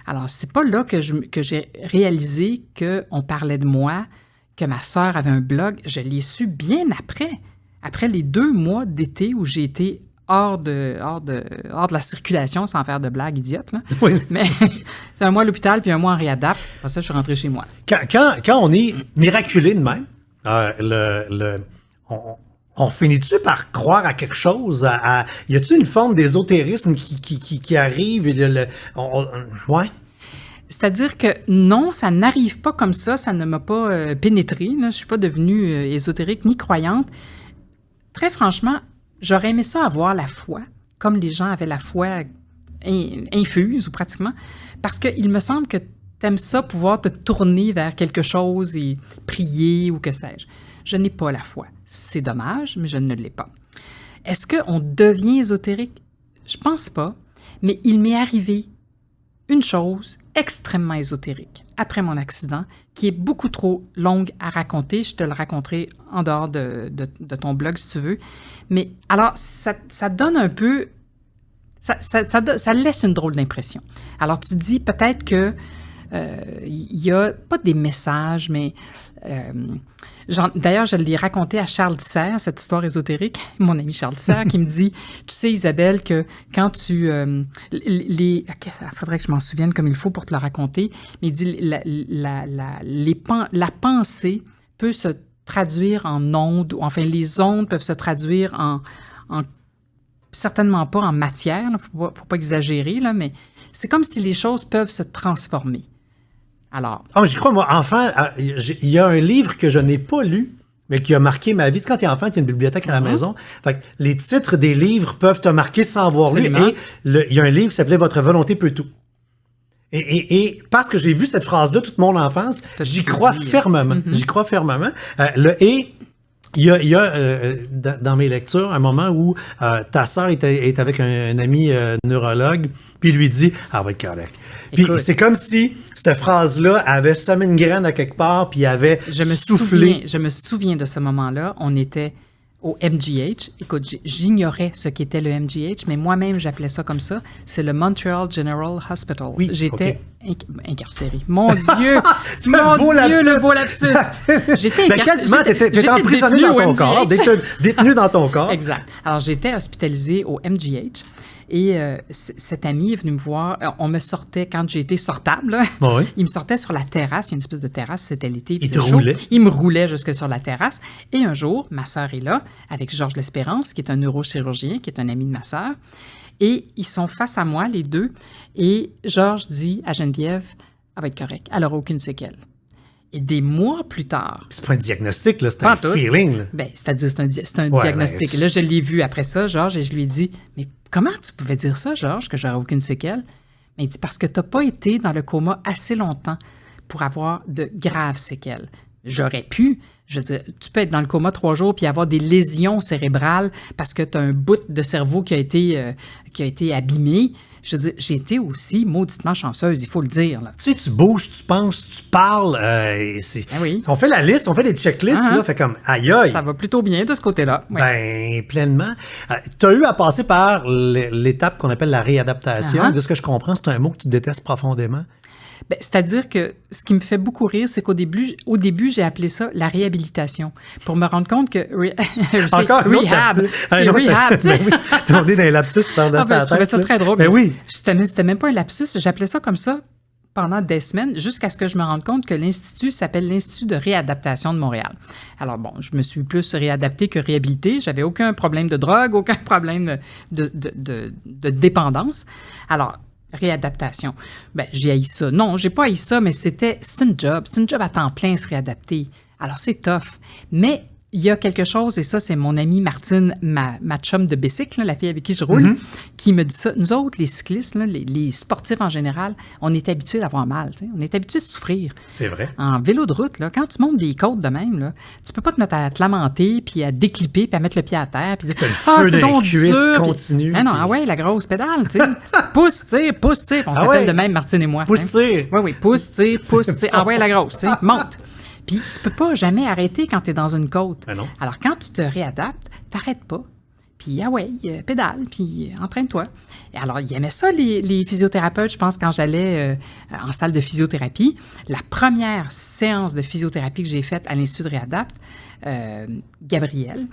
Alors, c'est pas là que j'ai réalisé qu'on parlait de moi, que ma sœur avait un blog. Je l'ai su bien après les 2 mois d'été où j'ai été hors de la circulation, sans faire de blagues idiotes. Là. Oui. Mais c'est un mois à l'hôpital, puis un mois en réadap. Après ça, je suis rentrée chez moi. Quand on est miraculé de même, on finit-tu par croire à quelque chose? Y a-t-il une forme d'ésotérisme qui arrive? Ouais. C'est-à-dire que non, ça n'arrive pas comme ça ne m'a pas pénétré. Là. Je ne suis pas devenue ésotérique ni croyante. Très franchement, j'aurais aimé ça avoir la foi, comme les gens avaient la foi infuse ou pratiquement, parce qu'il me semble que tu aimes ça, pouvoir te tourner vers quelque chose et prier ou que sais-je. Je n'ai pas la foi. C'est dommage, mais je ne l'ai pas. Est-ce qu'on devient ésotérique? Je pense pas, mais il m'est arrivé une chose extrêmement ésotérique après mon accident, qui est beaucoup trop longue à raconter. Je te le raconterai en dehors de ton blog, si tu veux. Mais alors, ça donne un peu... Ça laisse une drôle d'impression. Alors, tu dis peut-être que il y a pas des messages, mais... D'ailleurs, je l'ai raconté à Charles Disser, cette histoire ésotérique, mon ami Charles Disser, qui me dit, tu sais, Isabelle, que quand tu... il faudrait que je m'en souvienne comme il faut pour te le raconter, mais il dit, la pensée peut se traduire en ondes, ou enfin, les ondes peuvent se traduire en certainement pas en matière, il ne faut pas exagérer, là, mais c'est comme si les choses peuvent se transformer. Alors. Ah, j'y crois, moi, enfant, il y a un livre que je n'ai pas lu, mais qui a marqué ma vie. C'est quand tu es enfant, tu as une bibliothèque à la maison. Fait que les titres des livres peuvent te marquer sans avoir lu. Et il y a un livre qui s'appelait Votre volonté peut tout. Et parce que j'ai vu cette phrase-là toute mon enfance, j'y crois fermement. J'y crois fermement. Il y a dans mes lectures un moment où ta sœur est avec un ami neurologue, puis il lui dit « Ah, va être correct ». Puis c'est comme si cette phrase-là avait semé une graine à quelque part, puis avait soufflé. Je me souviens de ce moment-là. On était au MGH. Écoute, j'ignorais ce qu'était le MGH, mais moi-même, j'appelais ça comme ça. C'est le Montreal General Hospital. Oui, j'étais incarcéré. Mon Dieu! Le beau lapsus! J'étais incarcéré. Quasiment, t'étais emprisonné dans ton corps, détenu dans ton corps. Exact. Alors, j'étais hospitalisé au MGH. Et cet ami est venu me voir. On me sortait, quand j'ai été sortable, oui. Il me sortait sur la terrasse. Il y a une espèce de terrasse, c'était l'été. Il te roulait? Il me roulait jusque sur la terrasse. Et un jour, ma sœur est là, avec Georges L'Espérance, qui est un neurochirurgien, qui est un ami de ma sœur. Et ils sont face à moi, les deux. Et Georges dit à Geneviève, « Elle va être correcte. Elle n'aura aucune séquelle. » Et des mois plus tard... C'est pas un diagnostic, là, c'est un feeling. Là. Ben, c'est-à-dire, c'est un diagnostic. Là, je l'ai vu après ça, Georges, et je lui ai dit, « Mais comment tu pouvais dire ça, Georges, que j'aurais aucune séquelle? » Mais il dit, « Parce que tu n'as pas été dans le coma assez longtemps pour avoir de graves séquelles. » J'aurais pu. Je veux dire, tu peux être dans le coma 3 jours puis avoir des lésions cérébrales parce que tu as un bout de cerveau qui a été abîmé. Je veux dire, j'ai été aussi mauditement chanceuse, il faut le dire. Là. Tu sais, tu bouges, tu penses, tu parles. Oui. On fait la liste, on fait des checklists, là, fait comme aïe aïe. Ça va plutôt bien de ce côté-là. Oui. Ben, pleinement. Tu as eu à passer par l'étape qu'on appelle la réadaptation. De ce que je comprends, c'est un mot que tu détestes profondément. Ben, c'est-à-dire que ce qui me fait beaucoup rire, c'est qu'au début, j'ai appelé ça la réhabilitation, pour me rendre compte que Encore rehab, c'est rehab. Ben oui, on est dans les lapsus, tu parles de ça à la tête. Je trouvais ça très drôle. Ben oui. C'était même pas un lapsus, j'appelais ça comme ça pendant des semaines jusqu'à ce que je me rende compte que l'Institut s'appelle l'Institut de réadaptation de Montréal. Alors bon, je me suis plus réadaptée que réhabilitée. J'avais aucun problème de drogue, aucun problème de dépendance. Alors, réadaptation. Ben, j'ai haï ça. Non, j'ai pas haï ça, mais c'est une job. C'est une job à temps plein, se réadapter. Alors, c'est tough. Mais il y a quelque chose, et ça, c'est mon amie Martine, ma chum de bicycle, là, la fille avec qui je roule, qui me dit ça. Nous autres, les cyclistes, là, les sportifs en général, on est habitués d'avoir mal. T'sais. On est habitués de souffrir. C'est vrai. En vélo de route, là, quand tu montes des côtes de même, là, tu peux pas te mettre à te lamenter, puis à déclipper, puis à mettre le pied à terre, puis dire Le feu c'est dans donc les cuisses dur. continue. Ah non, ah ouais, la grosse pédale, tu sais. Pousse, tire, pousse, tire. On s'appelle de même Martine et moi. Pousse-tire. Oui, pousse, tire, ah ouais, la grosse, tu sais. Monte. Puis tu peux pas jamais arrêter quand tu es dans une côte. Ben non. Alors, quand tu te réadaptes, t'arrêtes pas. Puis, ah ouais, pédale, puis entraîne-toi. Et alors, ils aimaient ça, les physiothérapeutes, je pense, quand j'allais en salle de physiothérapie. La première séance de physiothérapie que j'ai faite à l'Institut de Réadapt, Gabrielle,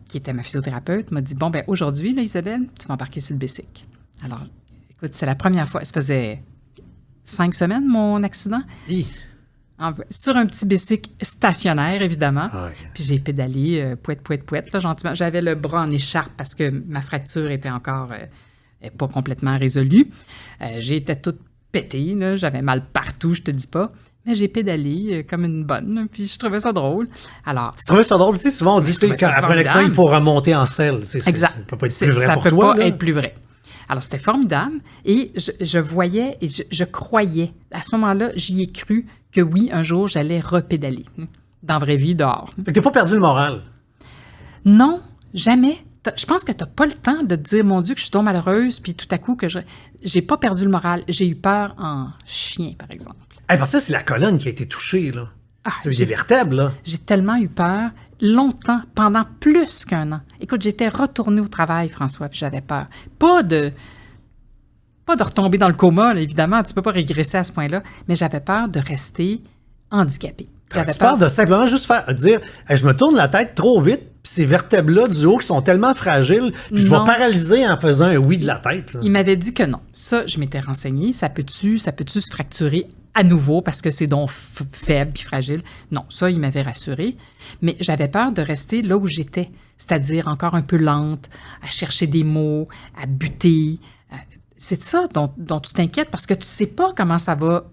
qui était ma physiothérapeute, m'a dit, bon, ben aujourd'hui, là, Isabelle, tu vas embarquer sur le bicycle. Alors, écoute, c'est la première fois. Ça faisait 5 semaines, mon accident. Sur un petit bicycle stationnaire, évidemment. Ouais. Puis j'ai pédalé, pouette, là, gentiment. J'avais le bras en écharpe parce que ma fracture était encore pas complètement résolue. J'étais toute pétée, là. J'avais mal partout, je te dis pas. Mais j'ai pédalé comme une bonne, puis je trouvais ça drôle. Alors, Tu trouvais ça drôle aussi? Souvent, on dit qu'après l'accident, il faut remonter en selle. exact. Ça peut pas être plus vrai pour ça toi. peut pas être plus vrai. Alors, c'était formidable. Et je voyais et je croyais, à ce moment-là, j'y ai cru que oui, un jour, j'allais repédaler. Dans la vraie vie, dehors. Fait que t'as pas perdu le moral. Non, jamais. Je pense que tu n'as pas le temps de te dire, mon Dieu, que je suis donc malheureuse, puis tout à coup, que j'ai pas perdu le moral. J'ai eu peur en chien, par exemple. Hey, parce que ça, c'est la colonne qui a été touchée, là. Ah, T'as eu des vertèbres, là. J'ai tellement eu peur, longtemps, pendant plus qu'1 an. Écoute, j'étais retournée au travail, François, puis j'avais peur. Pas de retomber dans le coma, là, évidemment, tu peux pas régresser à ce point-là, mais j'avais peur de rester handicapée. Tu parles de simplement juste dire hey, je me tourne la tête trop vite, puis ces vertèbres-là du haut qui sont tellement fragiles, puis je vais paralyser en faisant un oui de la tête. Là. Il m'avait dit que non. Ça, je m'étais renseignée. Ça peut-tu se fracturer à nouveau parce que c'est donc faible puis fragile? Non, ça, il m'avait rassurée. Mais j'avais peur de rester là où j'étais, c'est-à-dire encore un peu lente, à chercher des mots, à buter. C'est ça dont tu t'inquiètes parce que tu sais pas comment ça va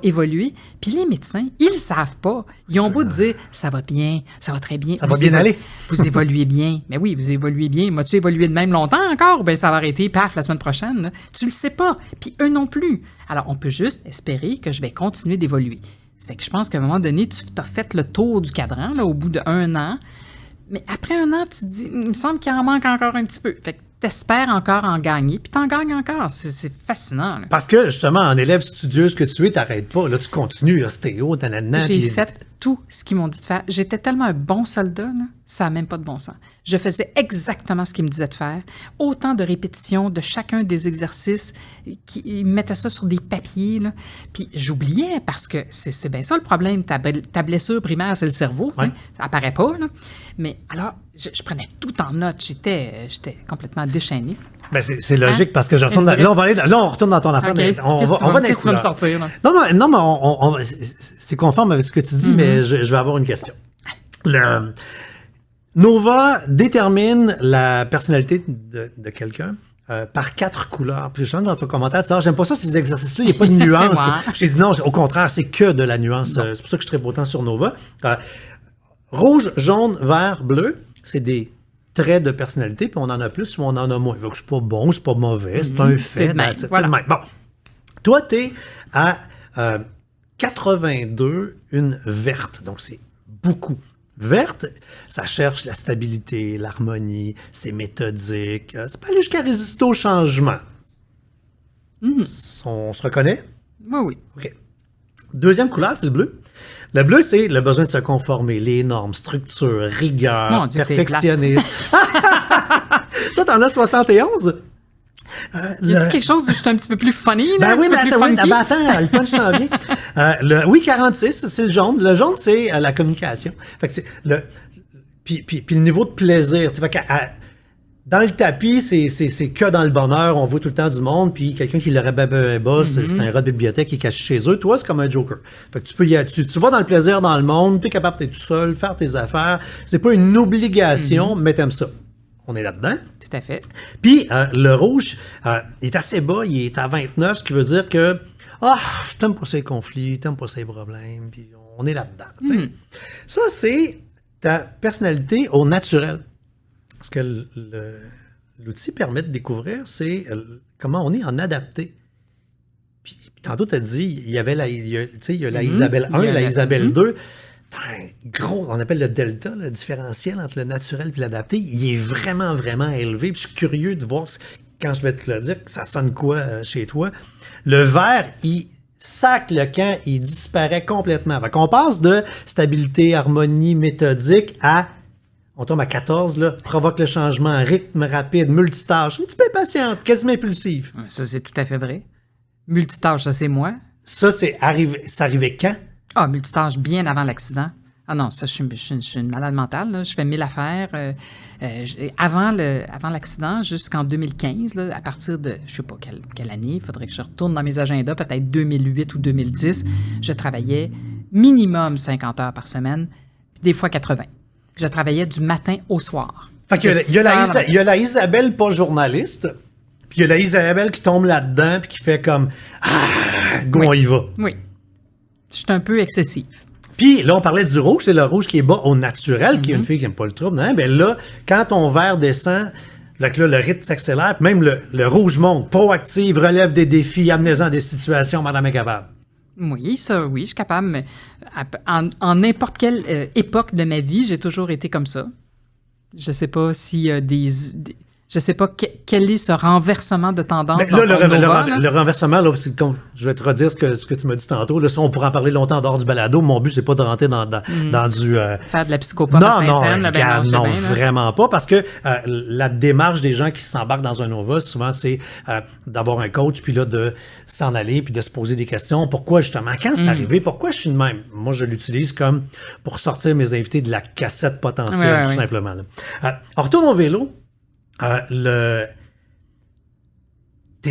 évoluer. Puis les médecins, ils savent pas. Ils ont beau te dire « ça va bien, ça va très bien ». Ça va bien aller. Vous évoluez bien. Mais oui, vous évoluez bien. M'as-tu évolué de même longtemps encore? Ben ça va arrêter, paf, la semaine prochaine. Là. Tu le sais pas. Puis eux non plus. Alors, on peut juste espérer que je vais continuer d'évoluer. Ça fait que je pense qu'à un moment donné, tu as fait le tour du cadran, là, au bout d'1 an. Mais après 1 an, tu te dis, il me semble qu'il en manque encore un petit peu. Fait que t'espères encore en gagner, puis t'en gagnes encore. C'est fascinant. Là. Parce que, justement, en élève studieuse que tu es, t'arrêtes pas. Là, tu continues, ostéo, nanana. J'ai fait tout ce qu'ils m'ont dit de faire. J'étais tellement un bon soldat, là, ça n'a même pas de bon sens. Je faisais exactement ce qu'ils me disaient de faire. Autant de répétitions de chacun des exercices. Ils mettaient ça sur des papiers. Là. Puis j'oubliais, parce que c'est bien ça le problème. Ta blessure primaire, c'est le cerveau. Ouais. Hein, ça apparaît pas. Là. Mais alors, je prenais tout en note. J'étais complètement déchaînée. Ben c'est logique parce que je retourne là, on retourne dans ton affaire. Okay. On va qu'est-ce que tu vas me sortir? Là? Non, mais c'est conforme avec ce que tu dis, mais je vais avoir une question. Nova détermine la personnalité de quelqu'un par 4 couleurs. Puis justement, dans ton commentaire, tu dis, j'aime pas ça, ces exercices-là, il n'y a pas de nuance. J'ai dit non, au contraire, c'est que de la nuance. C'est pour ça que je tripe autant sur Nova. Rouge, jaune, vert, bleu, c'est des traits de personnalité, puis on en a plus ou on en a moins. Donc, c'est pas bon, c'est pas mauvais, c'est un fait. C'est voilà. Bon. Toi, t'es à 82, une verte. Donc, c'est beaucoup. Verte, ça cherche la stabilité, l'harmonie, c'est méthodique. C'est pas aller jusqu'à résister au changement. On se reconnaît? Oui. OK. Deuxième couleur, c'est le bleu. Le bleu, c'est le besoin de se conformer, les normes, structure, rigueur, perfectionnisme. Ça, t'en as 71? Y a-t-il quelque chose de juste un petit peu plus funny? Là, Ben oui, mais attends, le punch s'en vient. Oui, 46, c'est le jaune. Le jaune, c'est la communication. Fait que c'est puis le niveau de plaisir. Fait Dans le tapis, c'est que dans le bonheur, on voit tout le temps du monde, puis quelqu'un qui l'aurait c'est un rat de bibliothèque qui est caché chez eux. Toi, c'est comme un joker. Fait que tu vas dans le plaisir dans le monde, t'es capable d'être tout seul, faire tes affaires. C'est pas une obligation, mais t'aimes ça. On est là-dedans. Tout à fait. Puis, le rouge, il est assez bas, il est à 29, ce qui veut dire que, t'aimes pas ces conflits, t'aimes pas ces problèmes, puis on est là-dedans. Tu sais. Ça, c'est ta personnalité au naturel. Ce que l'outil permet de découvrir, c'est comment on est en adapté. Puis, tantôt, tu as dit, il y a la Isabelle 1 et la Isabelle 2. Gros, on appelle le delta, le différentiel entre le naturel et l'adapté. Il est vraiment, vraiment élevé. Puis je suis curieux de voir, quand je vais te le dire, que ça sonne quoi chez toi. Le vert, il sac le camp, il disparaît complètement. Fait qu'on passe de stabilité, harmonie, méthodique à... On tombe à 14, là, provoque le changement, rythme rapide, multitâche, un petit peu impatiente, quasiment impulsive. Ça, c'est tout à fait vrai. Multitâche, ça, c'est moi. Ça, c'est arrivé quand? Ah, multitâche bien avant l'accident. Ah non, ça, je suis une malade mentale. Là. Je fais 1000 affaires. Avant l'accident, jusqu'en 2015, là, à partir de, je sais pas quelle année, il faudrait que je retourne dans mes agendas, peut-être 2008 ou 2010, je travaillais minimum 50 heures par semaine, puis des fois 80. Je travaillais du matin au soir. Fait qu'il y a la Isabelle pas journaliste, puis il y a la Isabelle qui tombe là-dedans puis qui fait comme on y va. Oui. Je suis un peu excessif. Puis là, on parlait du rouge, c'est le rouge qui est bas au naturel, qui est une fille qui n'aime pas le trouble. Hein? Ben là, quand ton vert descend, là, le rythme s'accélère, puis même le rouge monte, proactive, relève des défis, amenez-en des situations, madame est capable. Oui, ça, oui, je suis capable, mais en n'importe quelle époque de ma vie, j'ai toujours été comme ça. Je sais pas si je sais pas quel est ce renversement de tendance. Ben, là, le renversement, là, c'est comme je vais te redire ce que tu m'as dit tantôt. Là, ça, on pourra en parler longtemps en dehors du balado. Mon but, c'est pas de rentrer dans du... Faire de la psychopathe à Saint-Saëns. Non, vraiment pas. Parce que la démarche des gens qui s'embarquent dans un Nova, souvent, c'est d'avoir un coach, puis là, de s'en aller, puis de se poser des questions. Pourquoi, justement? Quand c'est arrivé? Pourquoi je suis de même? Moi, je l'utilise comme pour sortir mes invités de la cassette potentielle, tout simplement. Là. On retourne au vélo. T'es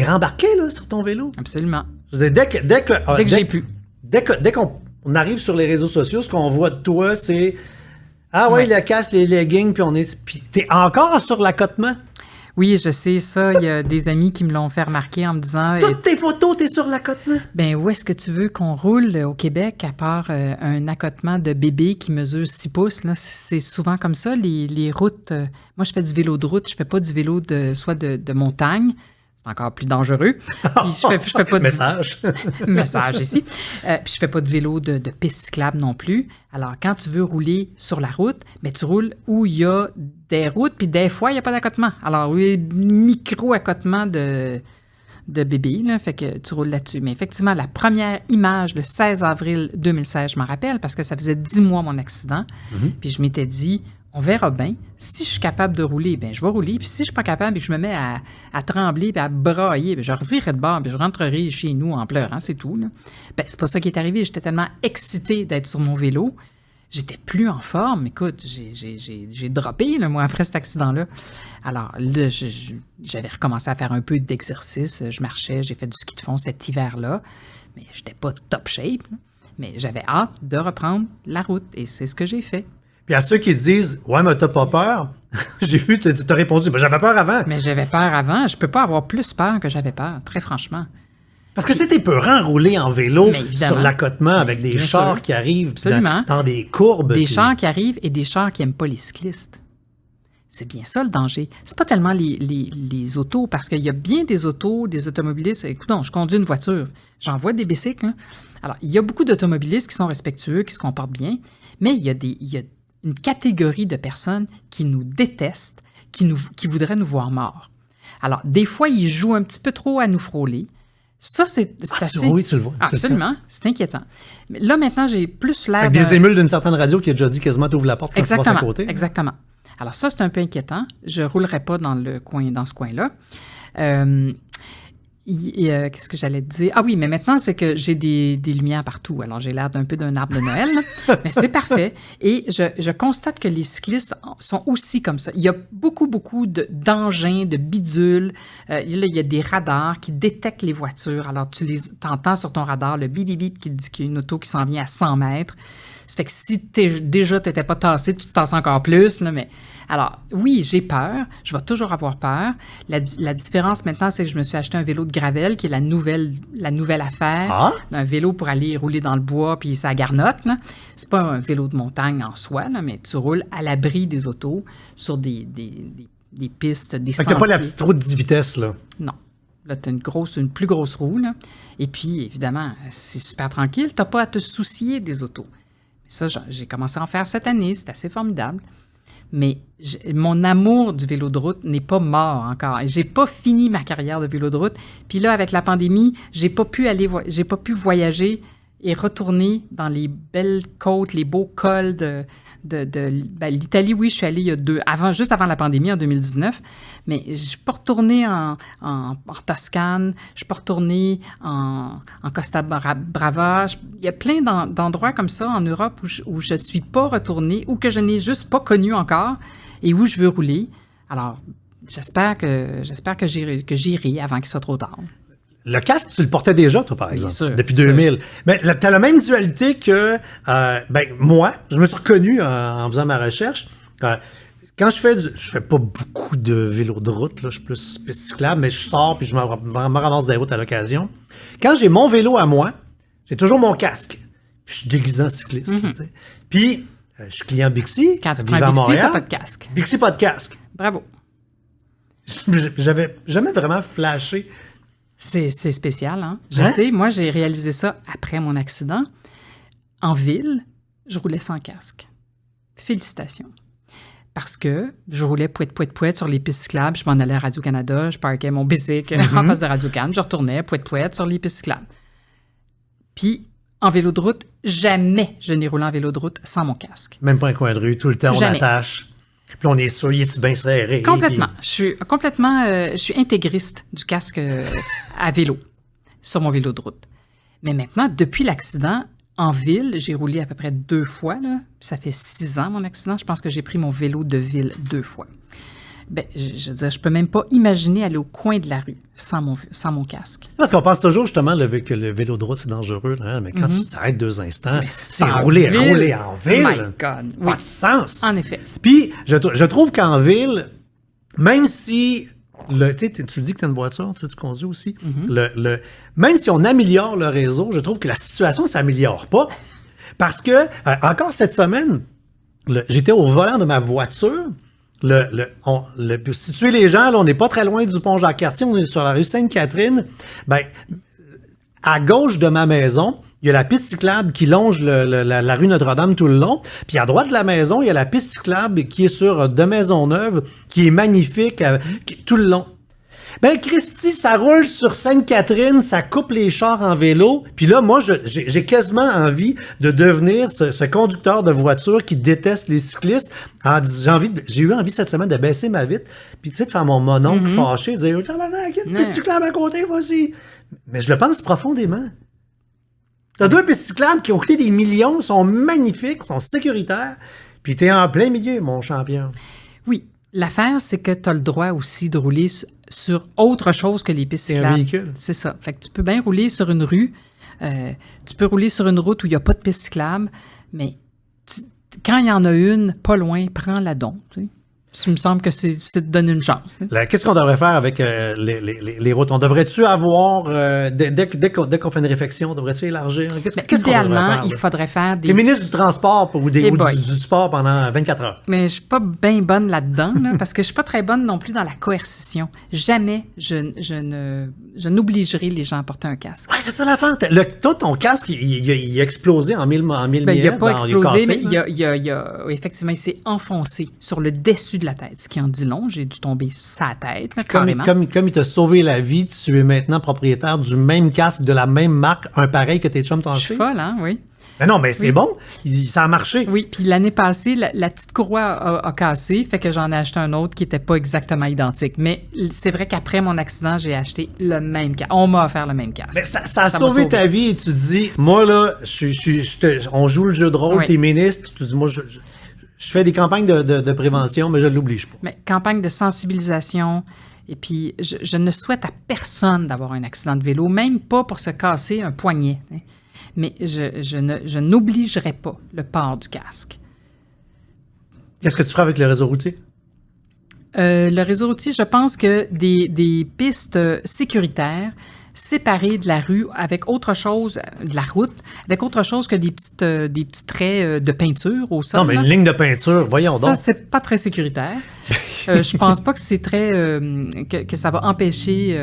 rembarqué là, sur ton vélo? Absolument. Je veux dire, dès que j'ai pu. Dès qu'on arrive sur les réseaux sociaux, ce qu'on voit de toi, c'est le casque, les leggings, puis t'es encore sur l'accotement? Oui, je sais ça. Il y a des amis qui me l'ont fait remarquer en me disant... Toutes tes photos, t'es sur l'accotement? Ben, où est-ce que tu veux qu'on roule au Québec, à part un accotement de bébé qui mesure 6 pouces? Là, c'est souvent comme ça, les routes. Moi, je fais du vélo de route, je fais pas du vélo de montagne. C'est encore plus dangereux. Puis je fais pas de... Message. Message ici. Puis je fais pas de vélo de piste cyclable non plus. Alors, quand tu veux rouler sur la route, mais tu roules où il y a des routes, puis des fois, il n'y a pas d'accotement. Alors, oui, micro-accotement de bébé, là, fait que tu roules là-dessus. Mais effectivement, la première image, le 16 avril 2016, je m'en rappelle, parce que ça faisait 10 mois mon accident, puis je m'étais dit... On verra bien. Si je suis capable de rouler, bien, je vais rouler. Puis si je suis pas capable et que je me mets à trembler et à brailler, bien, je revirerai de bord et je rentrerai chez nous en pleurant, c'est tout. Là. Bien, c'est pas ça qui est arrivé. J'étais tellement excitée d'être sur mon vélo. J'étais plus en forme. Écoute, j'ai droppé, là, moi, après cet accident-là. Alors là, j'avais recommencé à faire un peu d'exercice. Je marchais, j'ai fait du ski de fond cet hiver-là. Mais j'étais pas top shape. Là. Mais j'avais hâte de reprendre la route. Et c'est ce que j'ai fait. Puis à ceux qui disent « Ouais, mais t'as pas peur? » J'ai vu, t'as répondu « Ben, j'avais peur avant. » Mais j'avais peur avant. Je peux pas avoir plus peur que j'avais peur, très franchement. Parce que c'est épeurant rouler en vélo sur l'accotement avec des chars qui arrivent dans des courbes. Des chars qui arrivent et des chars qui n'aiment pas les cyclistes. C'est bien ça le danger. C'est pas tellement les autos, parce qu'il y a bien des autos, des automobilistes. Écoute, je conduis une voiture, j'en vois des bicycles. Hein. Alors, il y a beaucoup d'automobilistes qui sont respectueux, qui se comportent bien, mais il y a une catégorie de personnes qui nous détestent, qui voudraient nous voir morts. Alors, des fois, ils jouent un petit peu trop à nous frôler. Ça, c'est assez... Oui, tu le vois. Absolument, c'est inquiétant. Mais là, maintenant, j'ai plus l'air des émules d'une certaine radio qui a déjà dit quasiment t'ouvres la porte quand tu passes à côté. Exactement. Alors ça, c'est un peu inquiétant. Je ne roulerai pas dans ce coin-là. Qu'est-ce que j'allais te dire? Ah oui, mais maintenant, c'est que j'ai des lumières partout. Alors, j'ai l'air d'un peu d'un arbre de Noël, là. Mais c'est parfait. Et je constate que les cyclistes sont aussi comme ça. Il y a beaucoup d'engins, de bidules. Là, il y a des radars qui détectent les voitures. Alors, t'entends sur ton radar le bip, bip, bip qui dit qu'il y a une auto qui s'en vient à 100 mètres. Ça fait que si t'étais pas tassé, tu te tasses encore plus, là, mais... Alors, oui, j'ai peur. Je vais toujours avoir peur. La différence maintenant, c'est que je me suis acheté un vélo de gravel, qui est la nouvelle affaire. Ah? Un vélo pour aller rouler dans le bois, puis ça garnotte, là. C'est pas un vélo de montagne en soi, là, mais tu roules à l'abri des autos, sur des pistes, des Fait que sentiers. t'as pas la petite route 10 vitesses, là. Non. Là, t'as une plus grosse roue, là. Et puis, évidemment, c'est super tranquille. T'as pas à te soucier des autos. Ça, j'ai commencé à en faire cette année. C'est assez formidable. Mais mon amour du vélo de route n'est pas mort encore. Et j'ai pas fini ma carrière de vélo de route. Puis là, avec la pandémie, j'ai pas pu voyager et retourner dans les belles côtes, les beaux cols de l'Italie. Oui, je suis allée juste avant la pandémie, en 2019. Mais je suis pas retournée en Toscane. Je suis pas retournée en Costa Brava. Il y a plein d'endroits comme ça en Europe où je suis pas retournée ou que je n'ai juste pas connu encore et où je veux rouler. Alors, j'espère que j'irai avant qu'il soit trop tard. Le casque, tu le portais déjà, toi, par exemple, sûr, depuis 2000. Mais t'as la même dualité que moi. Je me suis reconnu en faisant ma recherche. Quand je fais pas beaucoup de vélo de route, là, je suis plus cyclable, mais je sors puis je me ramasse des routes à l'occasion. Quand j'ai mon vélo à moi, j'ai toujours mon casque. Je suis déguisé en cycliste. Tu sais. Puis, je suis client Bixi. Quand tu vivant prends à Bixi, Montréal. t'as pas de casque. Bixi, pas de casque. Bravo. J'avais jamais vraiment flashé. C'est spécial, hein? Je Hein? sais, moi, j'ai réalisé ça après mon accident. En ville, je roulais sans casque. Félicitations. Parce que je roulais pouette sur les pistes cyclables. Je m'en allais à Radio-Canada, je parquais mon bicycle en face de Radio-Can. Je retournais pouette sur les pistes cyclables. Puis, en vélo de route, jamais je n'ai roulé en vélo de route sans mon casque. Même pas un coin de rue. Tout le temps, on Jamais. attache. Puis on est sûr, il est bien serré. Complètement. Puis- Je suis intégriste du casque à vélo, sur mon vélo de route. Mais maintenant, depuis l'accident, en ville, j'ai roulé à peu près 2 fois. Là. Ça fait 6 ans, mon accident. Je pense que j'ai pris mon vélo de ville 2 fois. Ben, je veux dire, je peux même pas imaginer aller au coin de la rue sans mon casque. Parce qu'on pense toujours justement que le vélo de route, c'est dangereux. Hein? Mais quand tu t'arrêtes 2 instants, Mais c'est en rouler ville. en ville. My God, oui. Pas de sens. En effet. Puis, je trouve qu'en ville, même si... tu le dis que tu as une voiture, tu conduis aussi. Même si on améliore le réseau, je trouve que la situation ne s'améliore pas. Parce que, encore cette semaine, j'étais au volant de ma voiture. Pour situer les gens, là, on n'est pas très loin du pont Jacques-Cartier, on est sur la rue Sainte-Catherine. Ben, à gauche de ma maison, il y a la piste cyclable qui longe la rue Notre-Dame tout le long. Puis à droite de la maison, il y a la piste cyclable qui est sur de Maisonneuve, qui est magnifique tout le long. Ben, Christy, ça roule sur Sainte-Catherine, ça coupe les chars en vélo. Puis là, moi, j'ai quasiment envie de devenir ce conducteur de voiture qui déteste les cyclistes. J'ai eu envie cette semaine de baisser ma vitre, puis tu sais, de faire mon mononcle fâché, de dire, il y a une piste cyclable à côté, vas-y. Mais je le pense profondément. T'as 2 pistes cyclables qui ont coûté des millions, sont magnifiques, sont sécuritaires, puis t'es en plein milieu, mon champion. Oui. L'affaire, c'est que tu as le droit aussi de rouler sur autre chose que les pistes C'est un cyclables. véhicule. C'est ça. Fait que tu peux bien rouler sur une rue, tu peux rouler sur une route où il n'y a pas de piste cyclable, mais quand il y en a une, pas loin, prends-la donc. Tu sais. Ça me semble que c'est de donner une chance. Tu sais. Qu'est-ce qu'on devrait faire avec les routes? On devrait-tu avoir, dès qu'on fait une réflexion, devrait-tu élargir? Qu'est-ce qu'on devrait Idéalement, faire? il Là? faudrait faire des... Les ministres du transport ou Hey du boy. sport pendant 24 heures. Mais je suis pas bien bonne là-dedans, là, parce que je suis pas très bonne non plus dans la coercition. Jamais je n'obligerai les gens à porter un casque. Ouais, c'est ça l'affaire. Toi, ton casque, il a explosé en mille Ben, il miettes. n'a pas explosé, mais là. effectivement, il s'est enfoncé sur le dessus de la tête, ce qui en dit long. J'ai dû tomber sur sa tête, là, carrément. Comme il t'a sauvé la vie, tu es maintenant propriétaire du même casque de la même marque, un pareil que tes chums t'ont Je suis acheté. folle, hein, oui. Mais non, mais c'est Oui. bon. Ça a marché. Oui, puis l'année passée, la petite courroie a cassé, fait que j'en ai acheté un autre qui n'était pas exactement identique. Mais c'est vrai qu'après mon accident, j'ai acheté le même casque. On m'a offert le même casque. Mais ça a Ça m'a sauvé sauvé. ta vie et tu te dis, moi là, on joue le jeu de rôle, Oui. t'es ministre, tu dis, moi, je fais des campagnes de prévention, mais je ne l'oblige pas. Mais campagne de sensibilisation, et puis je ne souhaite à personne d'avoir un accident de vélo, même pas pour se casser un poignet. Hein. Mais je n'obligerai pas le port du casque. Qu'est-ce que tu feras avec le réseau routier? Le réseau routier, je pense que des pistes sécuritaires séparées de la rue avec autre chose, de la route, avec autre chose que des petits traits de peinture au sol. Non, mais là. une ligne de peinture, voyons Ça, donc. c'est pas très sécuritaire. Je pense pas que c'est très que ça va empêcher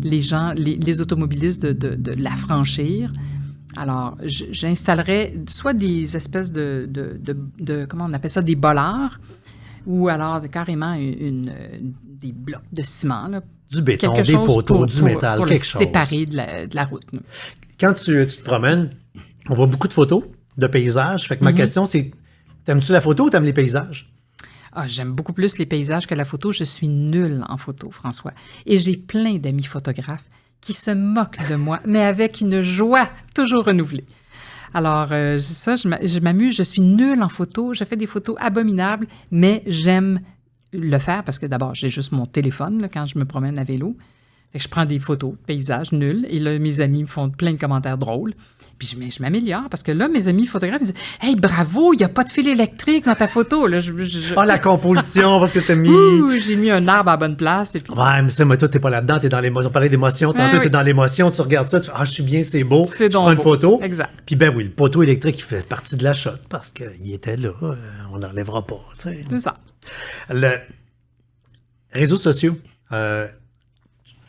les gens, les automobilistes de la franchir. Alors, j'installerais soit des espèces de comment on appelle ça, des bollards, ou alors carrément des blocs de ciment, là, Du béton, quelque des chose poteaux, du métal, pour quelque le chose. séparer de la route. Là. Quand tu te promènes, on voit beaucoup de photos de paysages. Fait que ma question, c'est, t'aimes-tu la photo ou t'aimes les paysages? Ah, j'aime beaucoup plus les paysages que la photo. Je suis nulle en photo, François. Et j'ai plein d'amis photographes qui se moquent de moi, mais avec une joie toujours renouvelée. Alors, ça, je m'amuse. Je suis nulle en photo. Je fais des photos abominables, mais j'aime le faire parce que d'abord, j'ai juste mon téléphone là, quand je me promène à vélo. Fait que je prends des photos, paysages nuls, et là, mes amis me font plein de commentaires drôles. Puis je m'améliore parce que là, mes amis photographes ils disent « Hey, bravo, il n'y a pas de fil électrique dans ta photo. » Là, Ah, la composition, parce que t'as mis... Ouh, j'ai mis un arbre à la bonne place. Et puis, Ouais, mais ça, moi, toi, t'es pas là-dedans, t'es dans l'émotion. On parlait d'émotion, tantôt, oui. t'es dans l'émotion, tu regardes ça, tu fais, ah, je suis bien, c'est beau. C'est tu donc prends une beau. photo. Exact. Puis ben oui, le poteau électrique, il fait partie de la shot, parce qu'il était là, on n'enlèvera pas, tu sais. c'est ça. Le réseaux sociaux,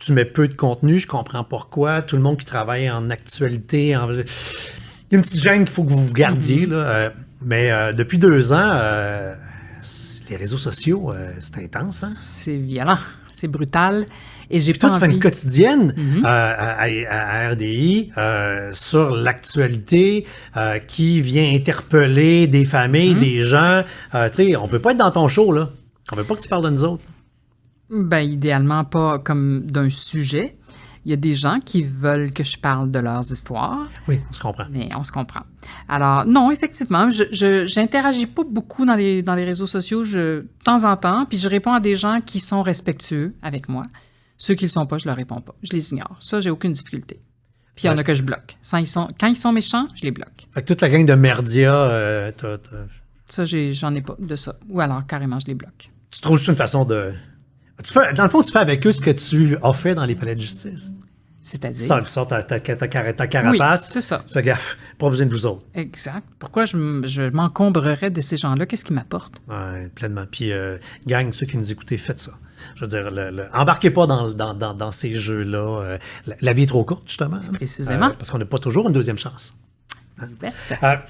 tu mets peu de contenu, je comprends pourquoi. Tout le monde qui travaille en actualité, il y a une petite gêne qu'il faut que vous gardiez, là. Mais depuis 2 ans, les réseaux sociaux, c'est intense, hein? C'est violent, c'est brutal. Et j'ai Puis toi, pas tu fais envie... une quotidienne à RDI sur l'actualité qui vient interpeller des familles, des gens. Tu sais, on peut pas être dans ton show, là. On veut pas que tu parles de nous autres. Ben, idéalement pas comme d'un sujet. Il y a des gens qui veulent que je parle de leurs histoires, Oui, on se comprend. mais on se comprend. Alors, non, effectivement, j'interagis pas beaucoup dans les réseaux sociaux de temps en temps, puis je réponds à des gens qui sont respectueux avec moi. Ceux qui le sont pas, je leur réponds pas. Je les ignore. Ça, j'ai aucune difficulté. Puis il y en a que je bloque. Quand ils sont méchants, je les bloque. Fait que toute la gang de merdia, Ça, j'en ai pas de ça. Ou alors, carrément, je les bloque. tu trouves juste une façon de... dans le fond, tu fais avec eux ce que tu as fait dans les palais de justice. C'est-à-dire... Ça, tu sors ta Oui, carapace. c'est ça. Tu fais gaffe, pas besoin de vous autres. Exact. Pourquoi je m'encombrerais de ces gens-là? Qu'est-ce qu'ils m'apportent? Ouais, pleinement. Puis, gang, ceux qui nous écoutez, faites ça. Je veux dire, embarquez pas dans ces jeux-là. La vie est trop courte, justement. hein. Précisément. Parce qu'on n'a pas toujours une deuxième chance. Bête. Pas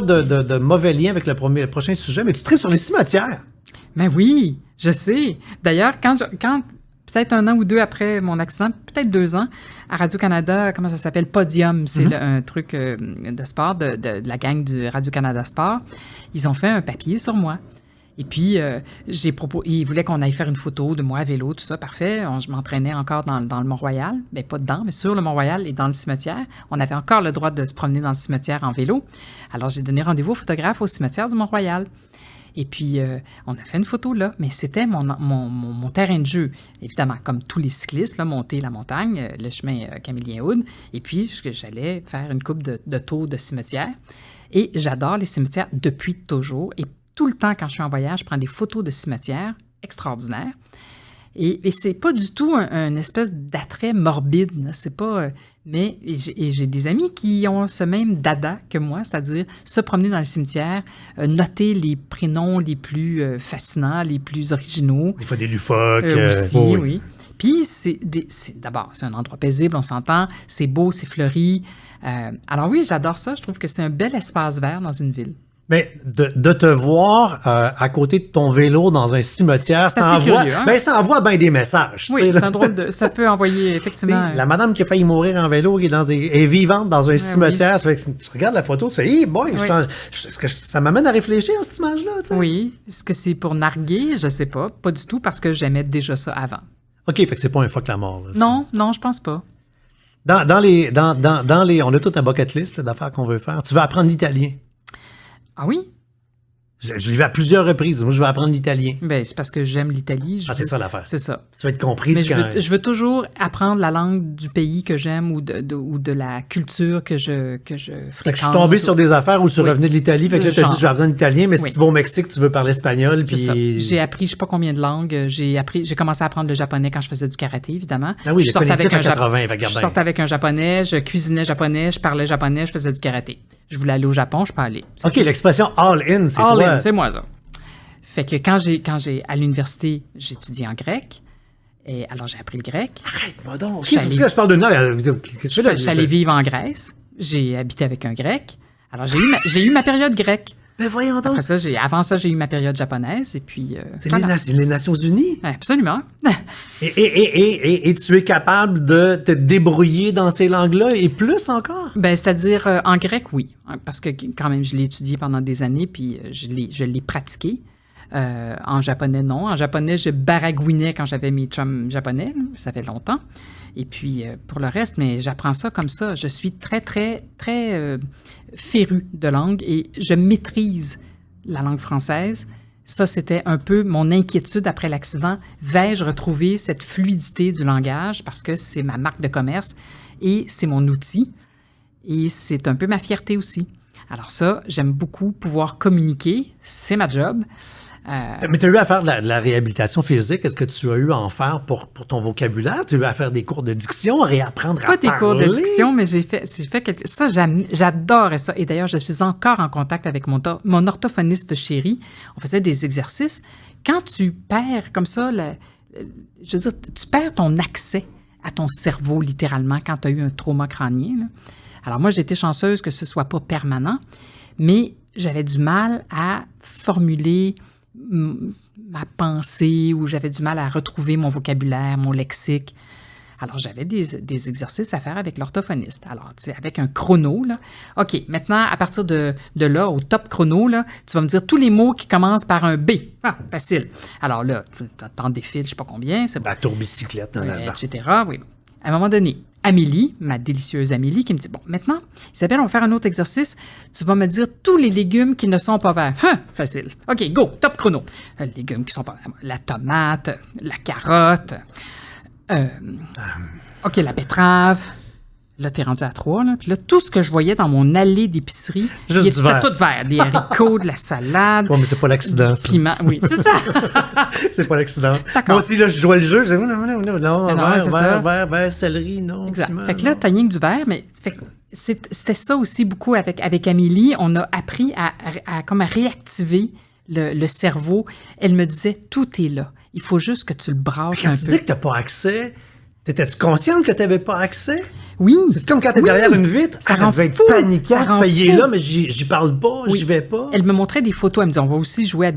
de mauvais lien avec le prochain sujet, mais tu tripes sur les cimetières. Mais oui, je sais. D'ailleurs, quand peut-être 1 an ou 2 après mon accident, peut-être 2 ans, à Radio-Canada, comment ça s'appelle? Podium, c'est un truc de sport de la gang du Radio-Canada Sport. Ils ont fait un papier sur moi. Et puis, ils voulaient qu'on aille faire une photo de moi à vélo, tout ça, parfait. Je m'entraînais encore dans le Mont-Royal. Bien, pas dedans, mais sur le Mont-Royal et dans le cimetière. On avait encore le droit de se promener dans le cimetière en vélo. Alors, j'ai donné rendez-vous au photographe au cimetière du Mont-Royal. Et puis, on a fait une photo là, mais c'était mon terrain de jeu. Évidemment, comme tous les cyclistes, là, monter la montagne, le chemin Camillien-Houd. Et puis, j'allais faire une coupe de tours de cimetière. Et j'adore les cimetières depuis toujours. Et tout le temps, quand je suis en voyage, je prends des photos de cimetières extraordinaires. Et c'est pas du tout un espèce d'attrait morbide. Là. C'est pas... mais j'ai des amis qui ont ce même dada que moi, c'est-à-dire se promener dans les cimetières, noter les prénoms les plus fascinants, les plus originaux. Des fois des lufoques. Aussi, oui. oui. Puis, d'abord, c'est un endroit paisible, on s'entend. C'est beau, c'est fleuri. Alors oui, j'adore ça. Je trouve que c'est un bel espace vert dans une ville. Mais de te voir à côté de ton vélo dans un cimetière, C'est ça assez envoie, curieux, hein? ça envoie bien des messages. tu Oui, sais, c'est là. un drôle de... Ça peut envoyer, effectivement... La madame qui a failli mourir en vélo, qui est vivante dans un cimetière, oui. tu, fais que tu regardes la photo, tu fais, hey boy, Oui. est-ce que ça m'amène à réfléchir, cette image-là? Tu sais? Oui. Est-ce que c'est pour narguer? Je sais pas. Pas du tout, parce que j'aimais déjà ça avant. OK, fait que c'est pas un fuck la mort. là, ça. Non, je pense pas. Dans les, on a toute un bucket list là, d'affaires qu'on veut faire. Tu veux apprendre l'italien. Ah oui? Je l'ai vu à plusieurs reprises. Moi, je veux apprendre l'italien. Ben, c'est parce que j'aime l'Italie. Ah, c'est ça l'affaire. C'est ça. Tu vas être comprise Mais quand... je veux toujours apprendre la langue du pays que j'aime ou de la culture que je Fait fréquente. que je suis tombé sur des affaires où tu Oui. revenais de l'Italie. Fait que là, tu as dit, Genre. je vais apprendre l'italien, mais Oui. si tu vas au Mexique, tu veux parler espagnol. C'est ça. Puis... J'ai appris je sais pas combien de langues. J'ai commencé à apprendre le japonais quand je faisais du karaté, évidemment. Ah oui, je les sortais cognitifs à un 80, fait que je regarde sortais avec un japonais, je cuisinais japonais, je parlais japonais, je faisais du karaté. Je voulais aller au Japon, je peux aller. OK, l'expression all-in, c'est All toi. in, c'est moi ça. Fait que quand j'ai à l'université, j'étudiais en grec. Et alors j'ai appris le grec. Arrête-moi donc. Je suis OK, allé- je parle de... Non, qu'est-ce que tu fais là? Je suis allé vivre en Grèce. J'ai habité avec un grec. Alors j'ai eu ma période grecque. Mais voyons donc. Après ça, avant ça, j'ai eu ma période japonaise. Et puis. C'est voilà. les Nations Unies. Absolument. Et tu es capable de te débrouiller dans ces langues-là et plus encore? Ben, c'est-à-dire, en grec, oui. Parce que quand même, je l'ai étudié pendant des années, puis je l'ai pratiqué. En japonais, non. En japonais, je baragouinais quand j'avais mes chums japonais. Là. Ça fait longtemps. Et puis, pour le reste, mais j'apprends ça comme ça. Je suis très, très, très féru de langue et je maîtrise la langue française. Ça, c'était un peu mon inquiétude après l'accident. Vais-je retrouver cette fluidité du langage parce que c'est ma marque de commerce et c'est mon outil et c'est un peu ma fierté aussi. Alors ça, j'aime beaucoup pouvoir communiquer. C'est ma job. Mais tu as eu à faire de la réhabilitation physique. Est-ce que tu as eu à en faire pour ton vocabulaire? Tu as eu à faire des cours de diction, à réapprendre Pas à des parler? cours de diction, mais j'ai fait quelque... Ça, j'adorais ça. Et d'ailleurs, je suis encore en contact avec mon orthophoniste chéri. On faisait des exercices. Quand tu perds comme ça, je veux dire, tu perds ton accès à ton cerveau, littéralement, quand tu as eu un trauma crânien. Là. Alors moi, j'étais chanceuse que ce soit pas permanent, mais j'avais du mal à formuler ma pensée ou j'avais du mal à retrouver mon vocabulaire, mon lexique. Alors, j'avais des exercices à faire avec l'orthophoniste. Alors, tu sais, avec un chrono, là. OK, maintenant, à partir de là, au top chrono, là, tu vas me dire tous les mots qui commencent par un B. Ah, facile. Alors là, t'en défiles, je sais pas combien. C'est bon. Bateau bicyclette dans la Etc. Oui. À un moment donné, Amélie, ma délicieuse Amélie, qui me dit, bon, maintenant, Isabelle, on va faire un autre exercice. Tu vas me dire tous les légumes qui ne sont pas verts. Facile. OK, go, top chrono. Les légumes qui sont pas verts. La tomate, la carotte, OK, la betterave. Là, t'es rendu à 3, là. Puis là, tout ce que je voyais dans mon allée d'épicerie, Juste du vert. c'était tout vert. Des haricots, de la salade, Ouais, mais c'est pas l'accident, du ça. piment. Oui, c'est ça. C'est pas l'accident. D'accord. Moi aussi, là, je jouais le jeu. Je disais, non, c'est ça. vert, céleri, non. Exact. piment, Fait que là, non. t'as rien que du verre, mais fait que c'était ça aussi beaucoup avec Amélie. On a appris à réactiver le cerveau. Elle me disait, tout est là. Il faut juste que tu le brasses Quand un tu peu. dis que t'as pas accès, t'étais-tu consciente que t'avais pas accès? Oui. C'est comme quand t'es Oui. derrière une vitre, Ça ça rend devait être fou. paniquant. Ça Tu rend fais, il est fou. là, mais j'y parle pas, Oui. j'y vais pas. Elle me montrait des photos. Elle me disait, on va aussi jouer à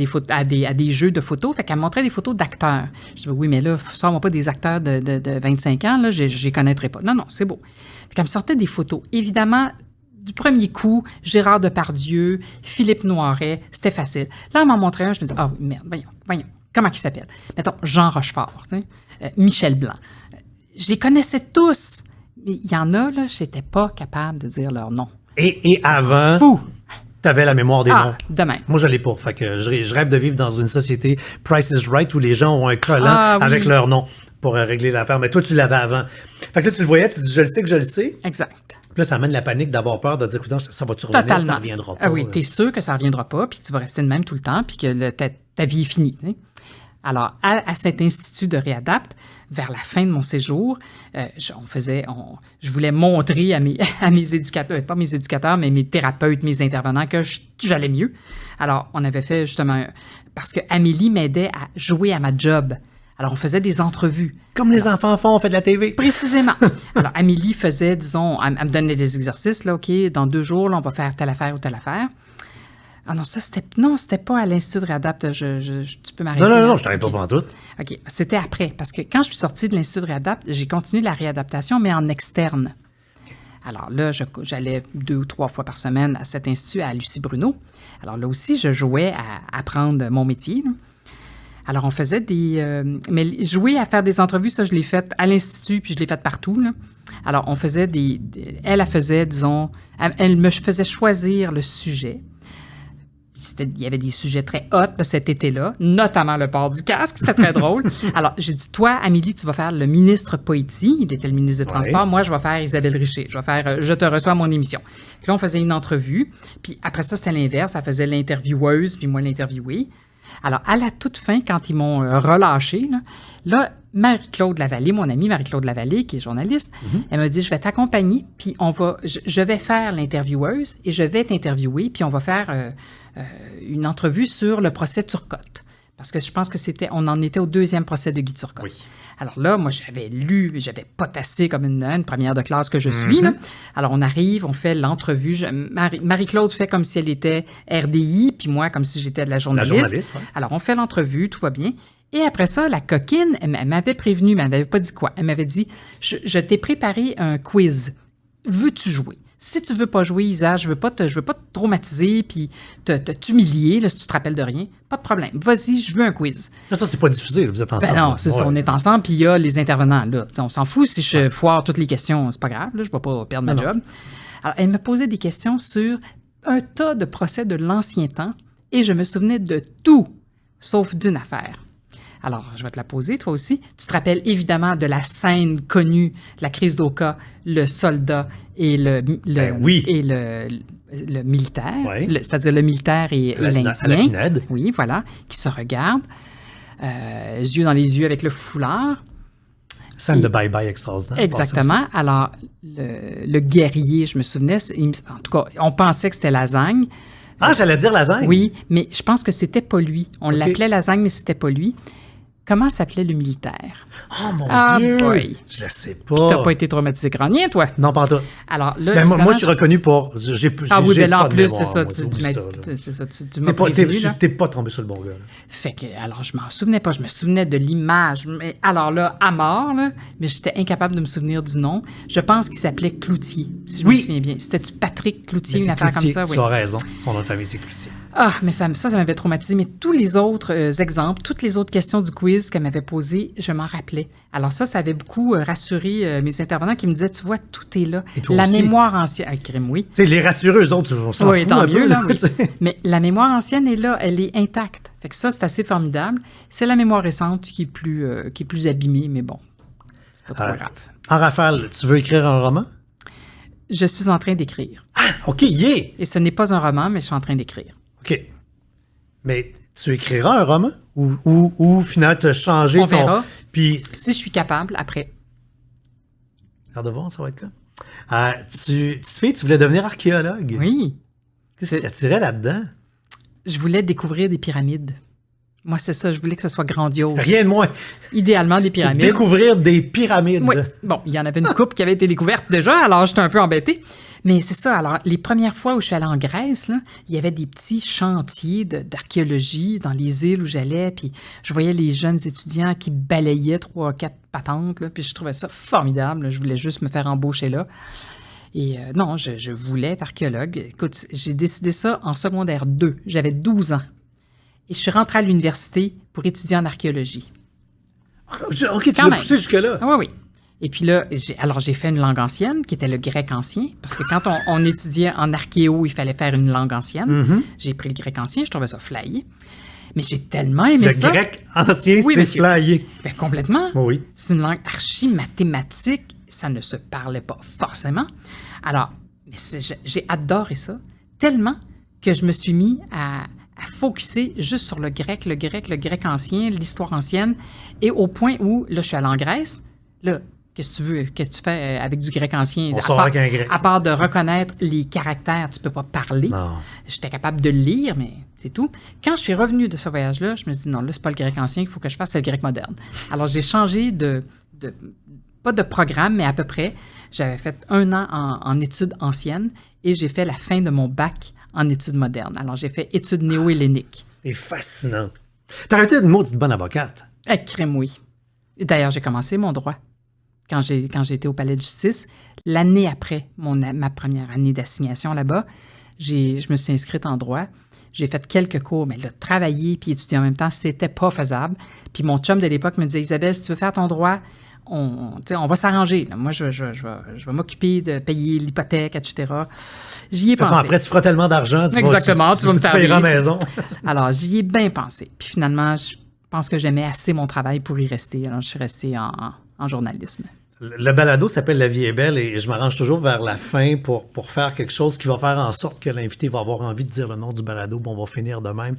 des jeux de photos. Fait qu'elle me montrait des photos d'acteurs. Je dis, oui, mais là, sors-moi pas des acteurs de 25 ans. Là, je les connaîtrais pas. Non, c'est beau. Fait qu'elle me sortait des photos. Évidemment, du premier coup, Gérard Depardieu, Philippe Noiret, c'était facile. Là, elle m'en montrait un. Je me disais, ah oui, merde, voyons. Comment il s'appelle? Mettons, Jean Rochefort, tu sais, Michel Blanc. Je les connaissais tous. Mais il y en a, là, je n'étais pas capable de dire leur nom. Et avant, Fou! t'avais la mémoire des noms. Demain. Moi, je l'ai pas. Fait que je rêve de vivre dans une société Price is Right où les gens ont un collant Ah, oui. avec leur nom pour régler l'affaire. Mais toi, tu l'avais avant. Fait que là, tu le voyais, tu dis, je le sais que je le sais. Exact. Puis là, ça amène la panique d'avoir peur de dire, écoute, ça va-tu revenir, Totalement. ça reviendra pas. Ah oui, t'es sûr que ça ne reviendra pas, puis que tu vas rester de même tout le temps, puis que ta vie est finie. Hein? Alors, à cet institut de réadapt, vers la fin de mon séjour, je voulais montrer à mes éducateurs, pas mes éducateurs, mais mes thérapeutes, mes intervenants, que j'allais mieux. Alors, on avait fait justement, parce que Amélie m'aidait à jouer à ma job. Alors, on faisait des entrevues. Comme les enfants font, on fait de la TV. Précisément. Alors, Amélie faisait, disons, elle me donnait des exercices, là, OK, dans 2 jours, là, on va faire telle affaire ou telle affaire. Ah non, c'était pas à l'Institut de Réadapt. Tu peux m'arrêter. Non, hein? je t'en ai pas pour tout. OK, c'était après. Parce que quand je suis sortie de l'Institut de Réadapt, j'ai continué la réadaptation, mais en externe. Alors là, j'allais 2 ou 3 fois par semaine à cet institut, à Lucie Bruno. Alors là aussi, je jouais à apprendre mon métier, là. Alors, on faisait mais jouer à faire des entrevues, ça, je l'ai fait à l'Institut, puis je l'ai fait partout, là. Alors, on faisait elle faisait, disons... Elle me faisait choisir le sujet. Il y avait des sujets très hot là, cet été-là, notamment le port du casque. C'était très drôle. Alors, j'ai dit, toi, Amélie, tu vas faire le ministre Poitiers. Il était le ministre des Transports. Moi, je vais faire Isabelle Richer. Je vais faire Je te reçois à mon émission. Puis là, on faisait une entrevue. Puis après ça, c'était l'inverse. Elle faisait l'intervieweuse, puis moi, l'interviewée. Alors, à la toute fin, quand ils m'ont relâché, là, Marie-Claude Lavallée, mon amie Marie-Claude Lavallée, qui est journaliste, elle m'a dit, je vais t'accompagner, puis je vais faire l'intervieweuse et je vais t'interviewer, puis on va faire une entrevue sur le procès Turcotte. Parce que je pense que on en était au 2e procès de Guy Turcotte. Oui. Alors là, moi, j'avais potassé comme une première de classe que je suis. Là. Alors, on arrive, on fait l'entrevue. Marie-Claude fait comme si elle était RDI, puis moi, comme si j'étais de la journaliste. La journaliste, oui. Alors, on fait l'entrevue, tout va bien. Et après ça, la coquine, elle m'avait prévenu, mais elle m'avait pas dit quoi. Elle m'avait dit, je t'ai préparé un quiz. Veux-tu jouer? Si tu veux pas jouer, Isa, je veux pas te traumatiser puis t'humilier, là, si tu te rappelles de rien, pas de problème. Vas-y, je veux un quiz. Là, ça, c'est pas diffusé, là, vous êtes ensemble. Ben non, c'est ça, on est ensemble, puis il y a les intervenants, là. On s'en fout si je foire toutes les questions, c'est pas grave, là, je vais pas perdre ma job. Alors, elle me posait des questions sur un tas de procès de l'ancien temps, et je me souvenais de tout, sauf d'une affaire. Alors, je vais te la poser, toi aussi. Tu te rappelles évidemment de la scène connue, la crise d'Oka, le soldat et le militaire, Oui. C'est-à-dire le militaire et l'Indien. À la Pinède. Oui, voilà, qui se regardent, yeux dans les yeux avec le foulard. Scène de bye-bye extraordinaire. Exactement. Alors, le guerrier, je me souvenais, en tout cas, on pensait que c'était Lasagne. Ah, j'allais dire Lasagne. Oui, mais je pense que c'était pas lui. On l'appelait Lasagne, mais c'était pas lui. Comment s'appelait le militaire? Oh mon Dieu! Boy. Je le sais pas. T'as pas été traumatisé crânien, toi? Non, pas en tout. Alors là, Ben, moi, je suis reconnu pour... J'ai oui, ben là, pas en de plus, mémoire, c'est ça, moi, tu oublie m'as là. c'est ça, tu m'as prévenu, là. T'es pas tombé sur le bon gars. Là. Fait que, alors, je m'en souvenais pas, je me souvenais de l'image. Mais alors là, à mort, là, mais j'étais incapable de me souvenir du nom. Je pense qu'il s'appelait Cloutier, si je me souviens bien. C'était-tu Patrick Cloutier, Mais une affaire Cloutier, comme ça? Oui. Tu as raison. Son nom de famille, c'est Cloutier. Ah, mais ça m'avait traumatisé. Mais tous les autres exemples, toutes les autres questions du quiz qu'elle m'avait posées, je m'en rappelais. Alors ça avait beaucoup rassuré mes intervenants qui me disaient, tu vois, tout est là. La aussi. mémoire ancienne... Ah, crime, oui. Tu sais, les rassureux, eux autres, on s'en Oui, fout tant un mieux, peu. là, oui. Mais la mémoire ancienne est là, elle est intacte. Fait que ça, c'est assez formidable. C'est la mémoire récente qui est plus abîmée, mais bon, c'est pas trop grave. En rafale, tu veux écrire un roman? Je suis en train d'écrire. Ah, OK, yeah! Et ce n'est pas un roman, mais je suis en train d'écrire. OK. Mais tu écriras un roman? Ou finalement, tu as changé On verra. Puis, Si je suis capable, après. regarde de voir, ça va être quoi? Petite fille, tu voulais devenir archéologue. Oui. Qu'est-ce qui t'attirait là-dedans? Je voulais découvrir des pyramides. Moi, c'est ça, je voulais que ce soit grandiose. Rien de moins. Idéalement, des pyramides. Découvrir des pyramides. Oui. Bon, il y en avait une couple qui avait été découverte déjà, alors j'étais un peu embêtée. Mais c'est ça, alors les premières fois où je suis allée en Grèce, là, il y avait des petits chantiers d'archéologie dans les îles où j'allais, puis je voyais les jeunes étudiants qui balayaient 3 ou 4 patentes, là, puis je trouvais ça formidable. Là. Je voulais juste me faire embaucher là. Et non, je voulais être archéologue. Écoute, j'ai décidé ça en secondaire 2. J'avais 12 ans. Et je suis rentrée à l'université pour étudier en archéologie. OK, tu l'as poussé jusque-là. Ah, oui. Et puis là, j'ai fait une langue ancienne, qui était le grec ancien, parce que quand on étudiait en archéo, il fallait faire une langue ancienne. J'ai pris le grec ancien, je trouvais ça flyé. Mais j'ai tellement aimé ça. Le grec ancien, Oui, c'est monsieur. flyé. Ben, complètement. Oui. C'est une langue archi-mathématique, ça ne se parlait pas forcément. Alors, j'ai adoré ça, tellement que je me suis mis à focusser juste sur le grec ancien, l'histoire ancienne, et au point où, là, je suis allé en Grèce, là, qu'est-ce que tu fais avec du grec ancien? On sort avec un grec. À part de reconnaître les caractères, tu peux pas parler. Non. J'étais capable de le lire, mais c'est tout. Quand je suis revenue de ce voyage-là, je me suis dit, non, là, c'est pas le grec ancien qu'il faut que je fasse, c'est le grec moderne. Alors, j'ai changé pas de programme, mais à peu près. J'avais fait 1 an en études anciennes et j'ai fait la fin de mon bac en études modernes. Alors, j'ai fait études néo-helléniques. C'est fascinant. T'aurais été une maudite bonne avocate. Crème, oui. D'ailleurs, j'ai commencé mon droit quand j'ai été au palais de justice. L'année après ma première année d'assignation là-bas, je me suis inscrite en droit. J'ai fait quelques cours, mais là, travailler puis étudier en même temps, c'était pas faisable. Puis mon chum de l'époque me disait, Isabelle, si tu veux faire ton droit, on va s'arranger. Là. Moi, je vais m'occuper de payer l'hypothèque, etc. J'y ai pensé. Après, tu feras tellement d'argent, tu vas me payeras à la maison. Alors, j'y ai bien pensé. Puis finalement, je pense que j'aimais assez mon travail pour y rester. Alors, je suis restée en journalisme. Le balado s'appelle La vie est belle et je m'arrange toujours vers la fin pour faire quelque chose qui va faire en sorte que l'invité va avoir envie de dire le nom du balado. Bon, on va finir de même.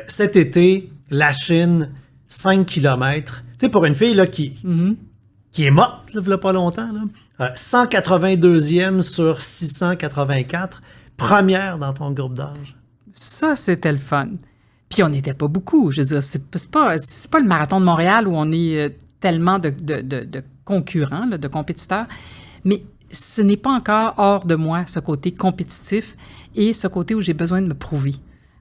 Cet été, la Chine, 5 km. Tu sais, pour une fille là, qui est morte, là, il n'y a pas longtemps, là, 182e sur 684, première dans ton groupe d'âge. Ça, c'était le fun. Puis on n'était pas beaucoup. Je veux dire, c'est pas le marathon de Montréal où on est tellement de concurrents, là, de compétiteurs, mais ce n'est pas encore hors de moi, ce côté compétitif et ce côté où j'ai besoin de me prouver.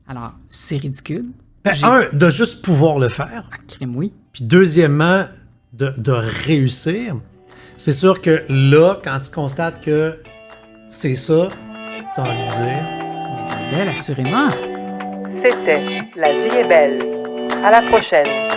Alors, c'est ridicule. De juste pouvoir le faire. Crime, oui. Puis deuxièmement, de réussir. C'est sûr que là, quand tu constates que c'est ça, tu as envie de dire... La vie est belle, assurément. C'était La vie est belle. À la prochaine.